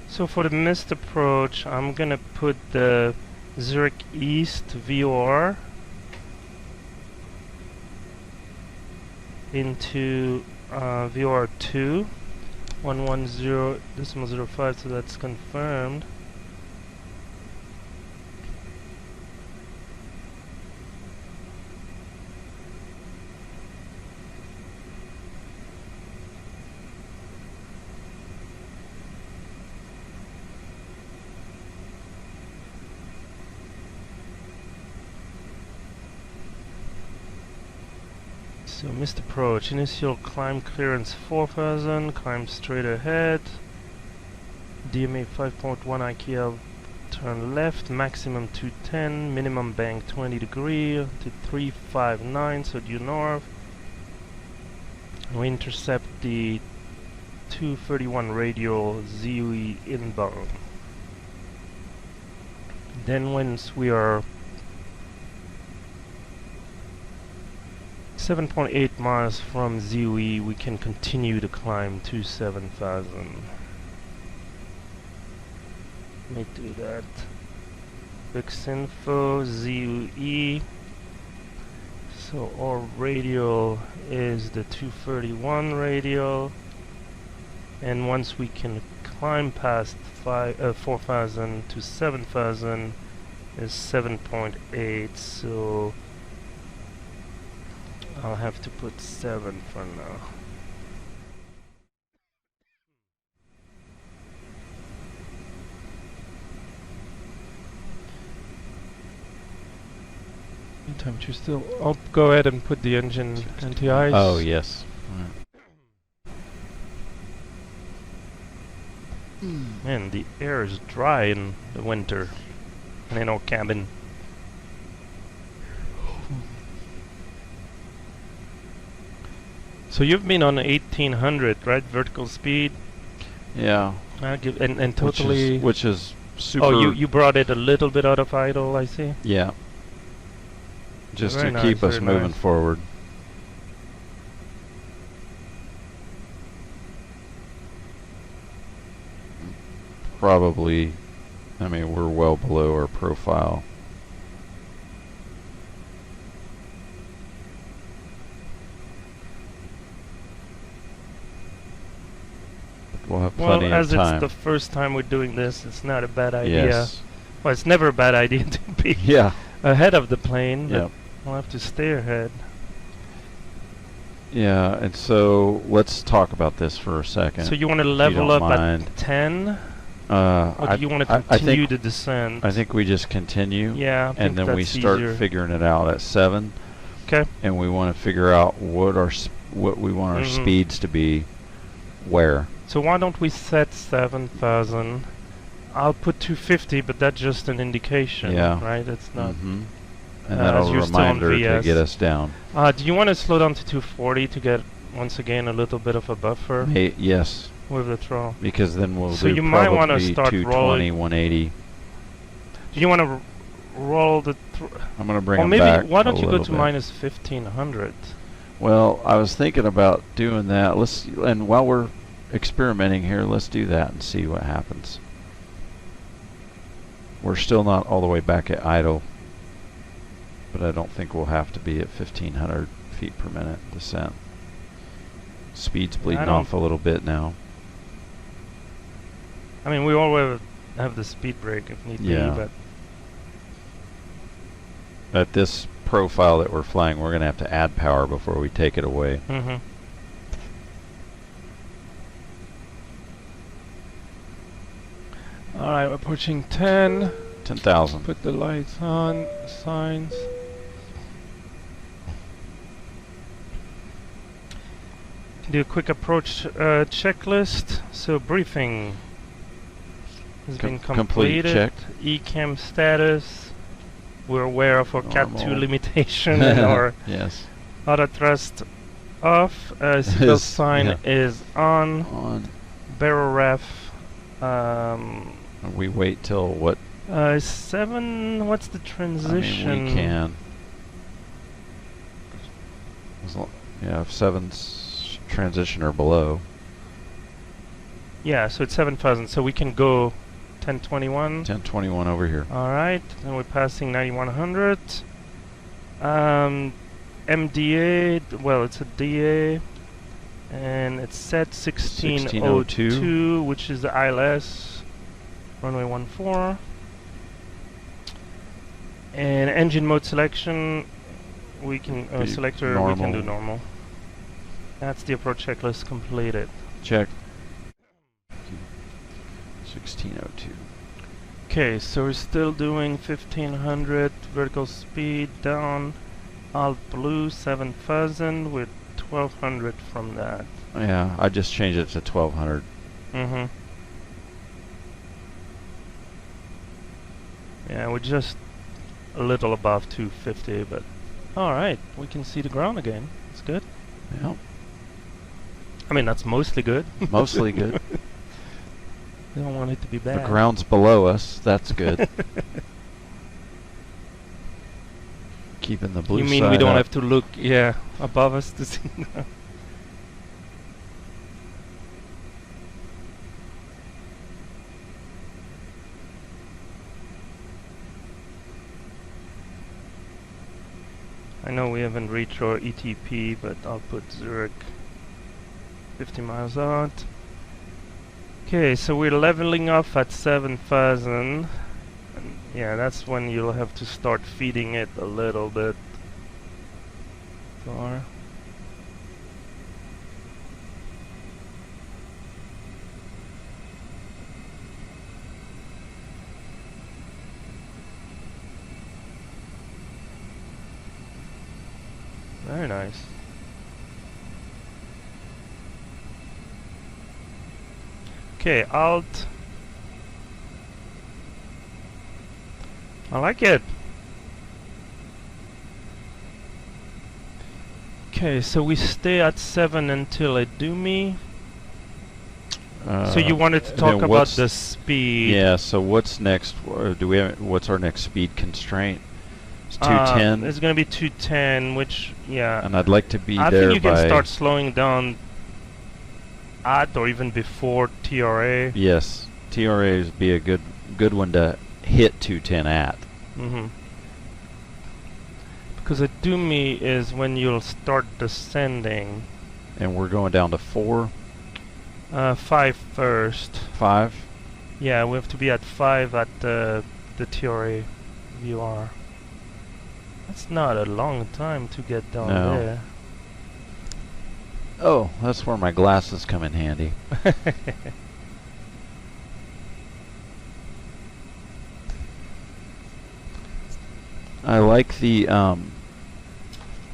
So for the missed approach, I'm gonna put the Zurich East VOR into VOR 2 110.05, so that's confirmed. So missed approach, initial climb clearance 4000, climb straight ahead, DMA 5.1 IKL, turn left, maximum 210, minimum bank 20 degree to 359, so due north. We intercept the 231 radial ZUE inbound. Then once we are 7.8 miles from ZUE, we can continue to climb to 7000. Let me do that. Fix info, ZUE. So our radial is the 231 radial. And once we can climb past 4000 to 7000 is 7.8, so I'll have to put 7 for now. Meantime, you still. I'll go ahead and put the engine anti-ice. Oh yes. Man, the air is dry in the winter, and in our cabin. So you've been on 1800, right? Vertical speed. Yeah. And totally. Which is super. Oh, you brought it a little bit out of idle, I see. Yeah. Just Very to nice, keep us very moving nice. forward. Probably, I mean, we're well below our profile. We'll have plenty of as time. it's the first time we're doing this, it's not a bad idea. Yes. Well, it's never a bad idea to be Yeah. ahead of the plane, but Yep. we'll have to stay ahead. Yeah, and so let's talk about this for a second. So you want to if you level don't up mind. at 10? Or Or do you want to continue the descent? I think we just continue. Yeah, I think And then we that's start easier. figuring it out at 7. Okay. And we want to figure out what we want our Mhm. speeds to be where. So why don't we set 7,000? I'll put 250, but that's just an indication, Yeah. right? It's not. Mhm. And as that'll you're still on reminder to VS. get us down. Do you want to slow down to 240 to get, once again, a little bit of a buffer Yes, with the throttle? because then we'll So do you might wanna probably start 220, rolling. 180. Do you want to roll the... I'm going to bring Or them maybe, back why don't a you go little to bit. minus 1500? Well, I was thinking about doing that. And while we're experimenting here, let's do that and see what happens. We're still not all the way back at idle, but I don't think we'll have to be at 1500 feet per minute descent. Speed's bleeding off a little bit now. I mean, we always have the speed brake if need Yeah. be, but... At this profile that we're flying, we're going to have to add power before we take it away. Mm-hmm. Alright, we're pushing 10. 10,000. Put the lights on, signs. Do a quick approach checklist. So briefing has been completed. Checked. ECAM status. We're aware of our Cat 2 Normal. limitation and our Yes. auto thrust off. Seatbelt sign is on. On. Barrel ref. We wait till what? 7. What's the transition? I mean, we can. Yeah, if 7's transition or below. Yeah, so it's 7,000. So we can go 1021. 1021 over here. Alright, and we're passing 9100. MDA, well, it's a DA. And it's set 1602, which is the ILS. Runway 14. And engine mode selection, we can selector. Normal. We can do normal. That's the approach checklist completed. Check. 1602. Okay, so we're still doing 1500 vertical speed down. Alt blue 7000 with 1200 from that. Yeah, I just changed it to 1200. Mm-hmm. Yeah, we're just a little above 250, but alright, we can see the ground again. It's good. Yeah. I mean, that's mostly good. Mostly good. We don't want it to be bad. The ground's below us. That's good. Keeping the blue side. You mean we don't up. have to look, above us to see? I know we haven't reached our ETP, but I'll put Zurich 50 miles out. Okay, so we're leveling off at 7,000. Yeah, that's when you'll have to start feeding it a little bit. Far. Very nice. Okay, Alt. I like it. Okay, so we stay at 7 until it do me. So you wanted to talk about the speed. Yeah, so what's next? Do we have, what's our next speed constraint? It's 210. It's going to be 210, which, yeah. And I'd like to be I there think you by... can start slowing down at or even before TRA. Yes, TRA would be a good one to hit 210 at. Mm-hmm. Because a do-me is when you'll start descending. And we're going down to 4? 5 first. 5? Yeah, we have to be at 5 at the TRA VR. That's not a long time to get down there. Oh, that's where my glasses come in handy. I like the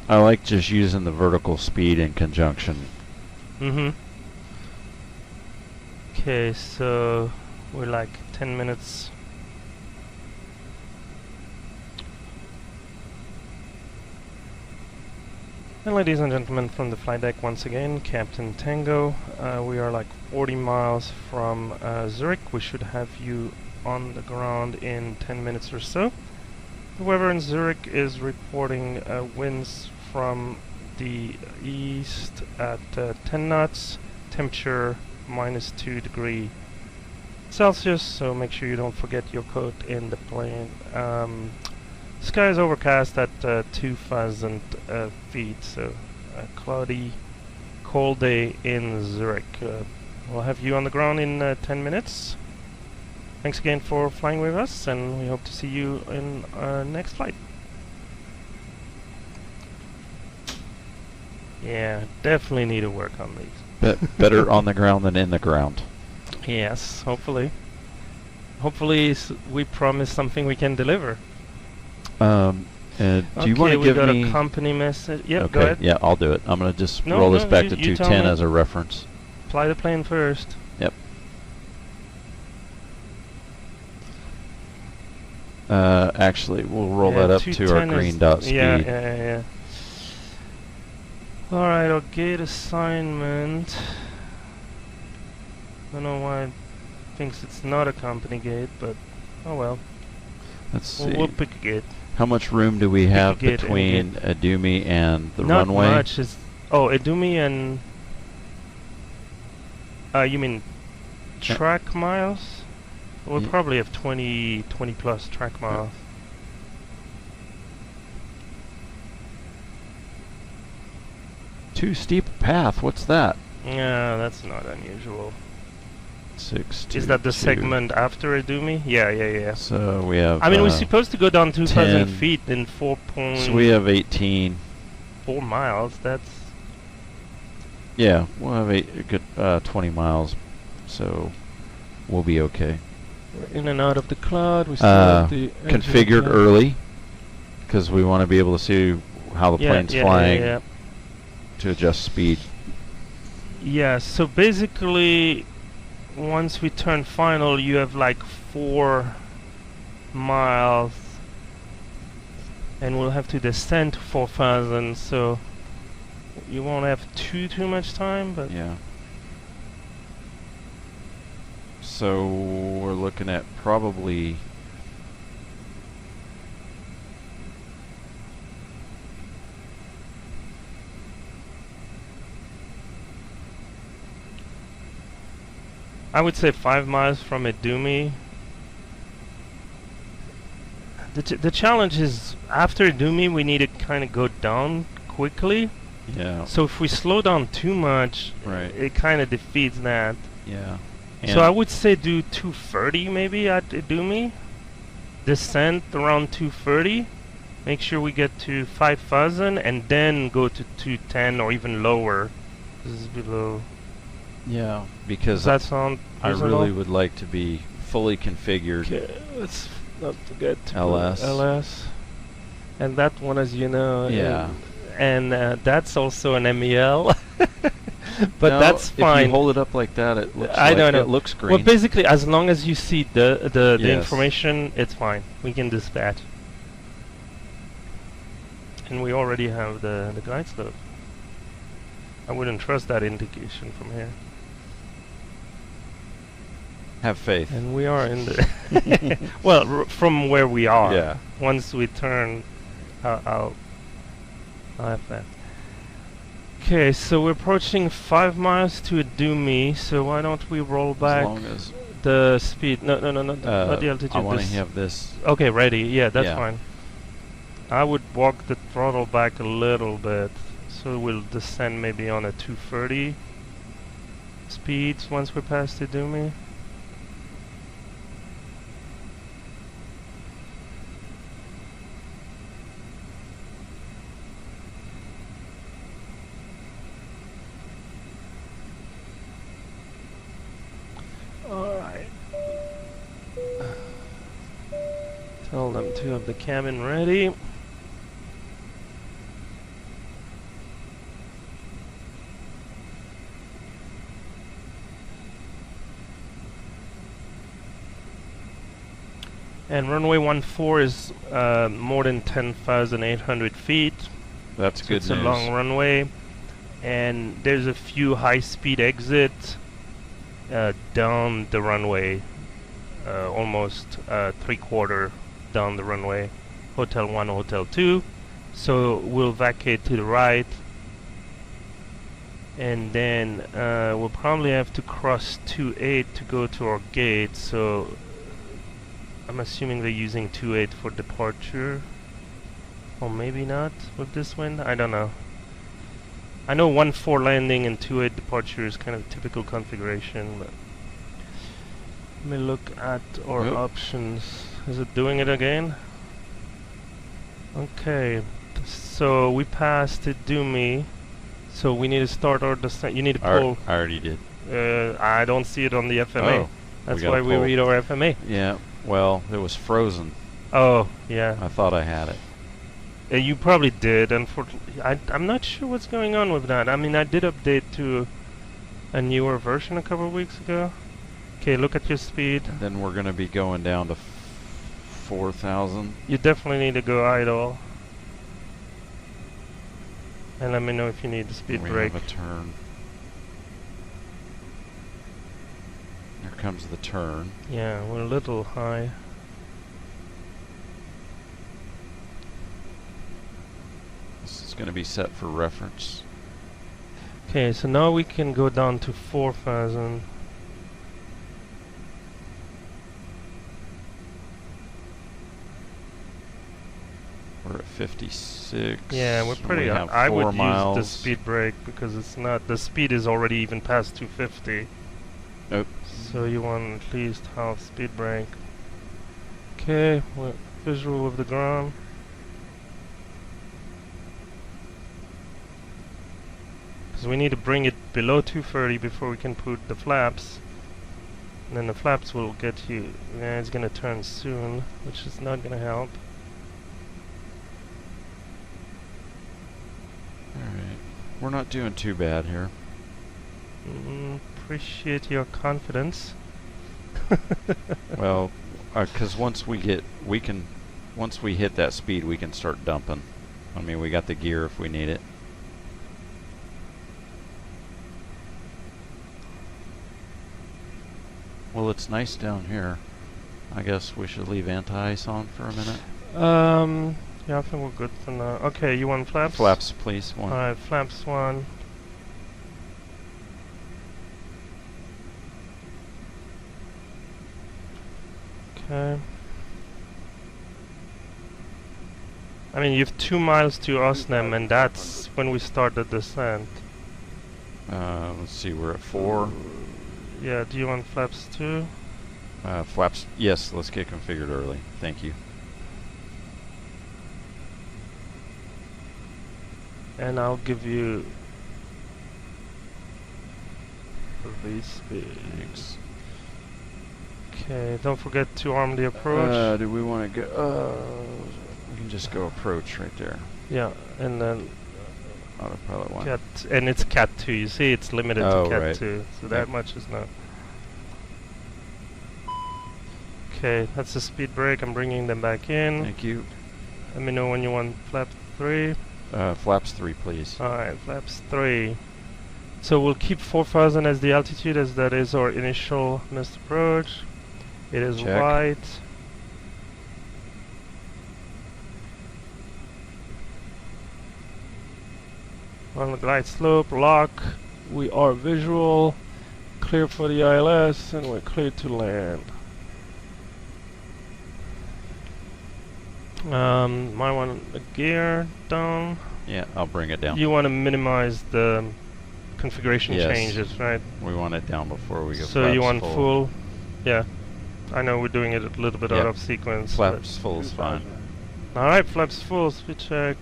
I like just using the vertical speed in conjunction. Mm-hmm. Okay, so we're like 10 minutes. And ladies and gentlemen, from the flight deck once again, Captain Tango. We are like 40 miles from Zurich. We should have you on the ground in 10 minutes or so. The weather in Zurich is reporting winds from the east at 10 knots, temperature -2 degrees Celsius, so make sure you don't forget your coat in the plane. Sky is overcast at 2,000 feet, so a cloudy, cold day in Zurich. We'll have you on the ground in 10 minutes. Thanks again for flying with us, and we hope to see you in our next flight. Yeah, definitely need to work on these. Better on the ground than in the ground. Yes, hopefully. hopefully we promise something we can deliver. Do you want to give me... Okay, we got a company message. Yeah, okay, go ahead. yeah, I'll do it. I'm going to just roll this back to 210 as a reference. Fly the plane first. Yep. Actually, we'll roll that up to our green dot speed. Yeah. Alright, our gate assignment. I don't know why it thinks it's not a company gate, but oh well. Let's see. We'll pick a gate. How much room do we have between Idumi and the runway? Not much. Idumi and... you mean track miles? We'll probably have 20 plus track miles. Too steep path, what's that? Yeah, that's not unusual. 6, Is that the segment after Idumi? Yeah. So we have... I mean, we're supposed to go down 2,000 feet in 4 So we have 18. 4 miles, that's... Yeah, we'll have a good 20 miles, so we'll be okay. We're in and out of the cloud. We still have the configured early, because we want to be able to see how the plane's flying to adjust speed. Yeah, so basically, once we turn final, you have like 4 miles, and we'll have to descend to 4,000, so you won't have too much time, but... Yeah. So we're looking at probably... I would say 5 miles from Idumi. The challenge is, after Idumi, we need to kind of go down quickly. Yeah. So if we slow down too much, it kind of defeats that. Yeah. So I would say do 230 maybe at Idumi. Descent around 230. Make sure we get to 5,000 and then go to 210 or even lower. This is below. Yeah, because does that sound reasonable? I really would like to be fully configured. Okay, let's not forget to LS. And that one, as you know, yeah. And that's also an MEL. But no, that's fine. If you hold it up like that, it looks it looks green. Well, basically, as long as you see the information, it's fine. We can dispatch. And we already have the guide slope. I wouldn't trust that indication from here. Have faith. And we are in the... well, from where we are. Yeah. Once we turn, I'll have that. Okay, so we're approaching 5 miles to Idumi, so why don't we roll back as long as the speed? No, not the altitude. I want to have this. Okay, ready. Yeah, that's fine. I would walk the throttle back a little bit, so we'll descend maybe on a 230 speeds once we're past Idumi. Alright. Tell them to have the cabin ready. And runway 14 is more than 10,800 feet. That's good news. It's a long runway. And there's a few high-speed exits down the runway, almost 3/4 down the runway. Hotel 1, Hotel 2. So we'll vacate to the right. And then we'll probably have to cross 28 to go to our gate. So I'm assuming they're using 28 for departure. Or maybe not with this wind. I don't know. I know 14 landing and 28 departure is kind of a typical configuration, but let me look at our options. Is it doing it again? Okay, so we passed Idumi, so we need to start our descent. You need to pull. I already did. I don't see it on the FMA. Oh, That's why we read our FMA. Yeah, well, it was frozen. Oh, yeah. I thought I had it. You probably did, unfortunately. I'm not sure what's going on with that. I mean, I did update to a newer version a couple of weeks ago. Okay, look at your speed. And then we're going to be going down to 4,000. You definitely need to go idle. And let me know if you need the speed brake. We have a turn. Here comes the turn. Yeah, we're a little high. This is going to be set for reference. Okay, so now we can go down to 4,000. We're at 56. Yeah, we're pretty. I would use the speed brake because it's not. The speed is already even past 250. Nope. So you want at least half speed brake. Okay, we're visual of the ground. Because we need to bring it below 230 before we can put the flaps. And then the flaps will get you. Yeah, it's gonna turn soon, which is not gonna help. Alright, we're not doing too bad here. Appreciate your confidence. Well, because once we hit that speed, we can start dumping. I mean, we got the gear if we need it. Well, it's nice down here. I guess we should leave anti-ice on for a minute. Yeah, I think we're good for now. Okay, you want flaps? Flaps, please. One. Alright, flaps 1. Okay. I mean, you have 2 miles to Osnem, and that's when we start the descent. Let's see, we're at 4. Yeah, do you want flaps 2? Flaps, yes, let's get configured early. Thank you. And I'll give you these speeds. Okay, don't forget to arm the approach. Do we want to go? We can just go approach right there. Yeah, and then autopilot 1. Cat, and it's Cat 2. You see, it's limited to Cat right. 2, so that much is not. Okay, that's the speed brake. I'm bringing them back in. Thank you. Let me know when you want flap 3. Flaps 3, please. Alright, flaps 3. So we'll keep 4,000 as the altitude, as that is our initial missed approach. It is Check. white. On the glide slope, lock. We are visual. Clear for the ILS, and we're clear to land. Might want the gear down. Yeah, I'll bring it down. You want to minimize the configuration changes, right? We want it down before we go. So you want full? Yeah. I know we're doing it a little bit out of sequence. Flaps full is fine. Alright, flaps full, speed check.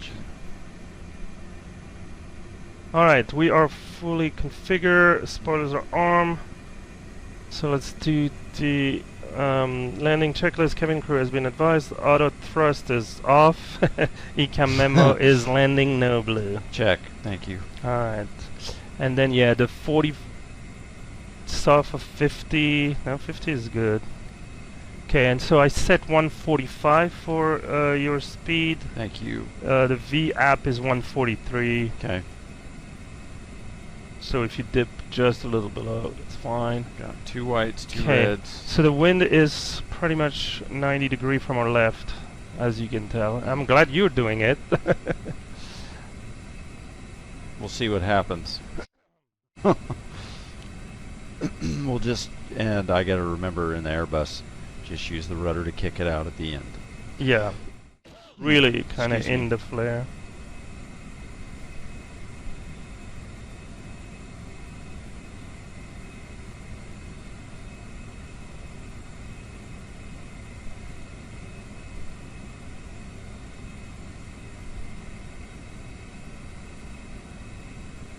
Alright, we are fully configured. Spoilers are armed. So let's do the landing checklist. Cabin crew has been advised. Auto thrust is off. ECAM memo is landing no blue. Check. Thank you. Alright. And then yeah, the 40 south of 50. No, 50 is good. Okay, and so I set 145 for your speed. Thank you. The V app is 143. Okay. So if you dip just a little below, it's fine. Got 2 whites, 2 reds. So the wind is pretty much 90 degrees from our left, as you can tell. I'm glad you're doing it. We'll see what happens. We'll just, and I gotta remember in the Airbus, just use the rudder to kick it out at the end. Yeah. Really kind of in the flare.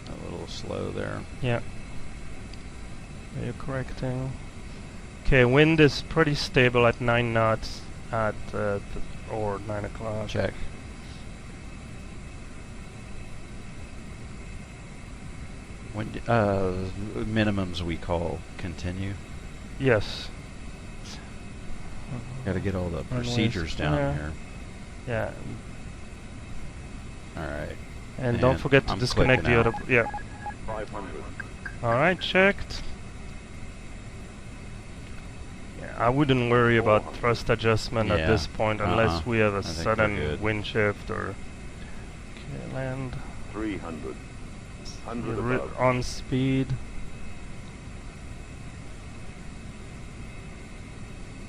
A little slow there. Yeah. You're correcting. Okay, wind is pretty stable at 9 knots at or 9 o'clock. Check. When minimums we call continue. Yes. Got to get all the procedures down here. Yeah. All right. And don't forget to disconnect the other. Yeah. 500. All right, checked. Yeah, I wouldn't worry about thrust adjustment at this point unless we have a sudden wind shift or. Okay, land. 300. 100 above. On speed.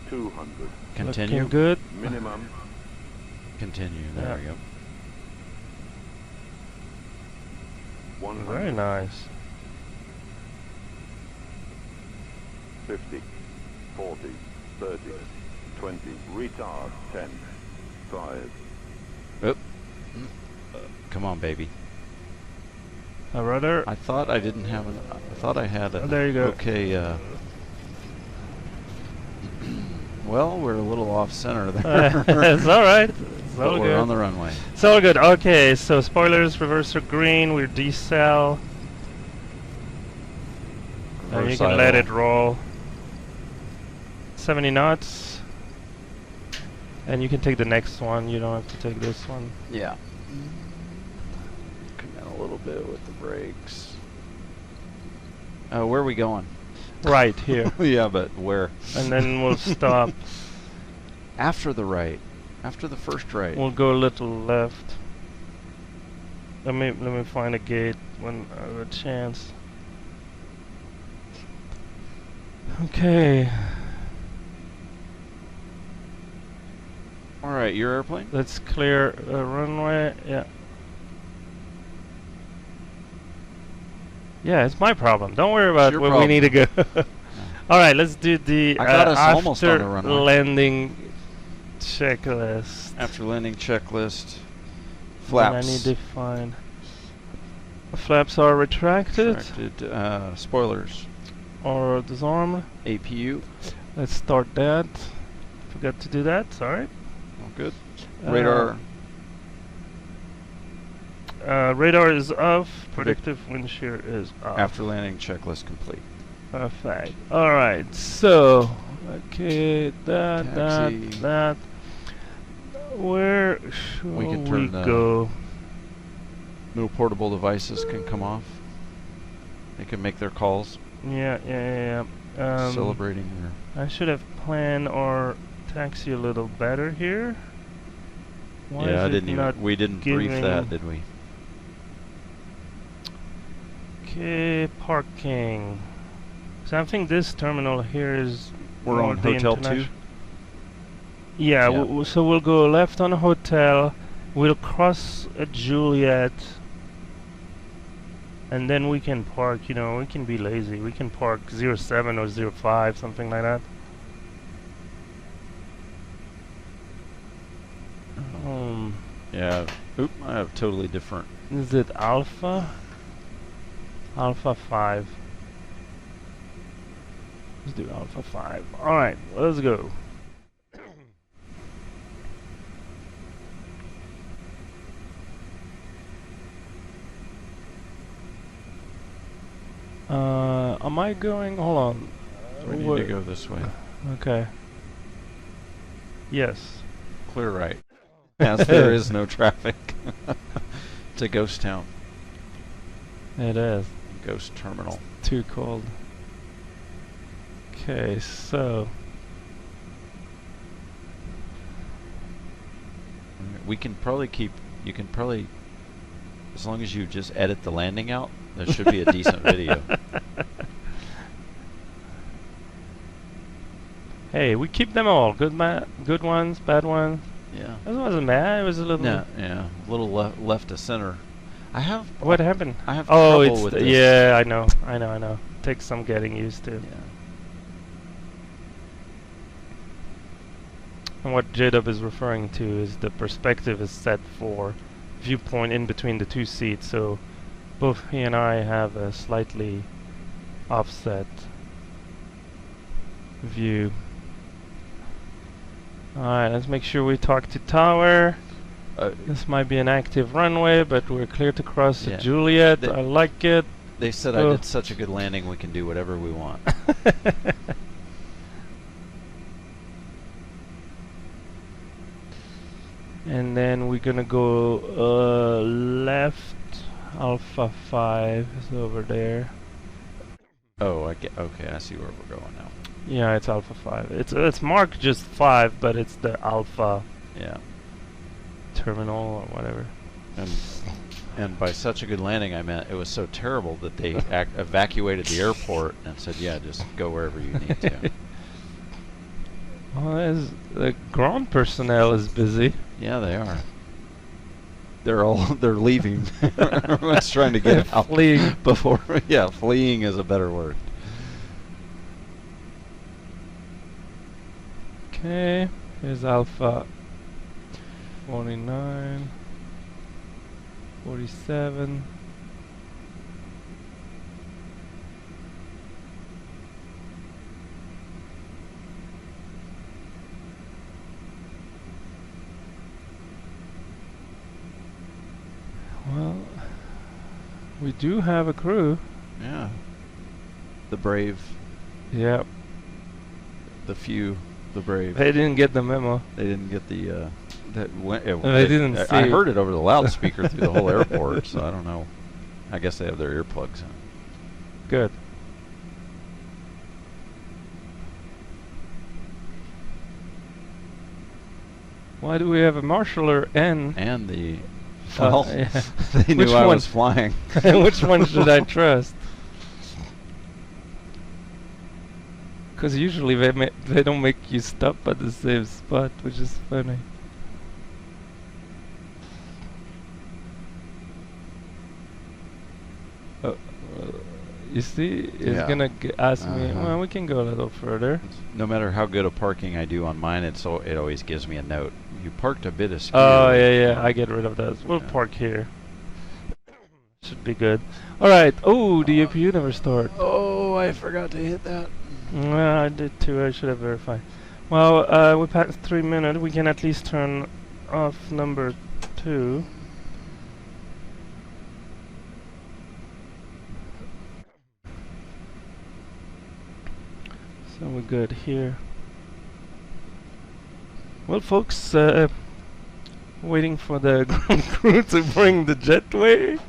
200. Continue. Looking good. Minimum. Continue. There we go. 100. Very nice. 50. 40. 30. 20. Retard. 10. 5. Oop. Come on, baby. A rudder. I thought I didn't have an. I thought I had a. There you go. Okay. Well, we're a little off center there. It's all right. It's all but good. We're on the runway. It's all good. Okay, so spoilers, reverser green. We're decel. And you can let it roll. 70 knots. And you can take the next one. You don't have to take this one. Yeah. Come in a little bit with the brakes. Where are we going? Right here. Yeah, but where? And then we'll stop. After the right. After the first right. We'll go a little left. Let me find a gate when I have a chance. Okay. All right, your airplane? Let's clear a runway. Yeah. Yeah, it's my problem. Don't worry about where we need to go. All right, let's do the almost on the runway. Landing checklist. After landing checklist. Flaps. And I need to find. Flaps are retracted. Spoilers. Or disarmed. APU. Let's start that. Forgot to do that. Sorry. All good. Radar. Radar is off. Predictive wind shear is off. After landing checklist complete. Perfect. All right. So, okay, Taxi. that. Where should we can turn go? No portable devices can come off. They can make their calls. Yeah. Celebrating their. I should have planned our taxi a little better here. Why yeah, is we didn't brief that, did we? Okay, parking. So I think this terminal here is. We're on Hotel 2? Yeah, so we'll go left on a hotel. We'll cross a Juliet. And then we can park, we can be lazy. We can park 07 or 05, something like that. Yeah. Oop, I have totally different. Is it Alpha? Alpha 5. Let's do Alpha 5. Alright, let's go. Am I going? Hold on. We need to go this way. Okay. Yes. Clear right. As there is no traffic. It's a ghost town. It is. Ghost terminal. Too cold. Okay, so. We can probably keep. You can probably. As long as you just edit the landing out, there should be a decent video. Hey, we keep them all. Good ones, bad ones. Yeah. It wasn't bad. It was a little. No, yeah, a little left to center. I have. What happened? I have trouble with this. Yeah, I know. Takes some getting used to. Yeah. And what JDUB is referring to is the perspective is set for viewpoint in between the two seats, so both he and I have a slightly offset view. Alright, let's make sure we talk to tower. This might be an active runway, but we're clear to cross to Juliet. I like it. They said I did such a good landing, we can do whatever we want. And then we're gonna go left. Alpha 5 is over there. Oh, okay, I see where we're going now. Yeah, it's Alpha 5. It's marked just 5, but it's the Alpha terminal or whatever. And by such a good landing, I meant it was so terrible that they evacuated the airport and said, "Yeah, just go wherever you need to." Well, the ground personnel is busy. Yeah, they are. They're leaving. Everyone's trying to get out fleeing before. Yeah, fleeing is a better word. Okay, here's Alpha 49, 47. Well, we do have a crew. Yeah. The brave. Yep. The brave. They didn't get the memo. They didn't get the. They didn't see. I heard it over the loudspeaker through the whole airport, so I don't know. I guess they have their earplugs in. Good. Why do we have a marshaller and the? Well, yeah. They knew I was flying. Which one should I trust? Because usually they don't make you stop at the same spot, which is funny. You see, it's gonna ask me. Well, we can go a little further. No matter how good a parking I do on mine, it always gives me a note. You parked a bit askew. Oh yeah, I get rid of that. We'll park here. Should be good. All right. Oh, the APU never started. Oh, I forgot to hit that. Well, I did too. I should have verified. Well, we passed 3 minutes. We can at least turn off number 2. So we're good here. Well, folks, waiting for the ground crew to bring the jetway.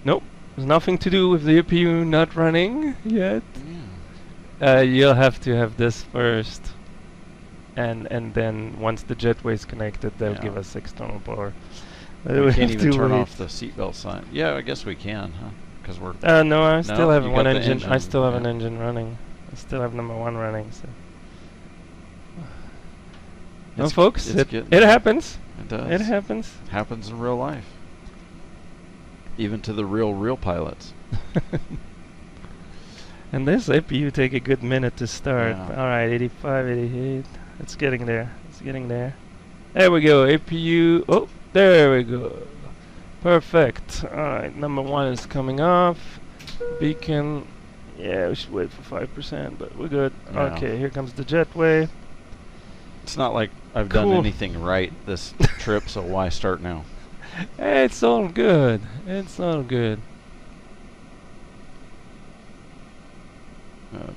Nope, there's nothing to do with the APU not running yet. You'll have to have this first, and then once the jetway is connected, they'll give us external power. We can't even turn off the seatbelt sign. Yeah, I guess we can, huh? Because we're no, I still have one engine. I still have an engine running. I still have number 1 running. So. No, folks, it happens. It does. It happens. It happens in real life. Even to the real pilots. And this APU take a good minute to start. Yeah. All right, 85, 88. It's getting there. It's getting there. There we go. APU. Oh, there we go. Perfect. All right, number 1 is coming off. Beacon. Yeah, we should wait for 5%, but we're good. Yeah. Okay, here comes the jetway. It's not like I've done anything right this trip, so why start now? It's all good. It's all good.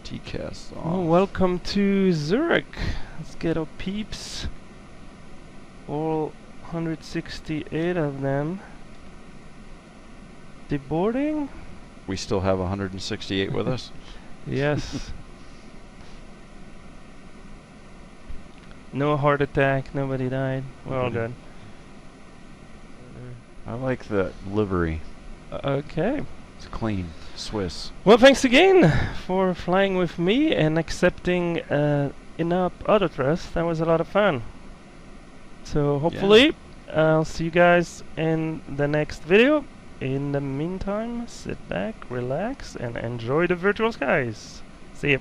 TCAS off. Oh, welcome to Zurich. Let's get our peeps. All 168 of them. Deboarding? We still have 168 with us? Yes. No heart attack, nobody died. We're all good. I like the livery. Okay. It's clean, Swiss. Well, thanks again for flying with me and accepting INOP auto thrust. That was a lot of fun. So hopefully I'll see you guys in the next video. In the meantime, sit back, relax, and enjoy the virtual skies. See ya.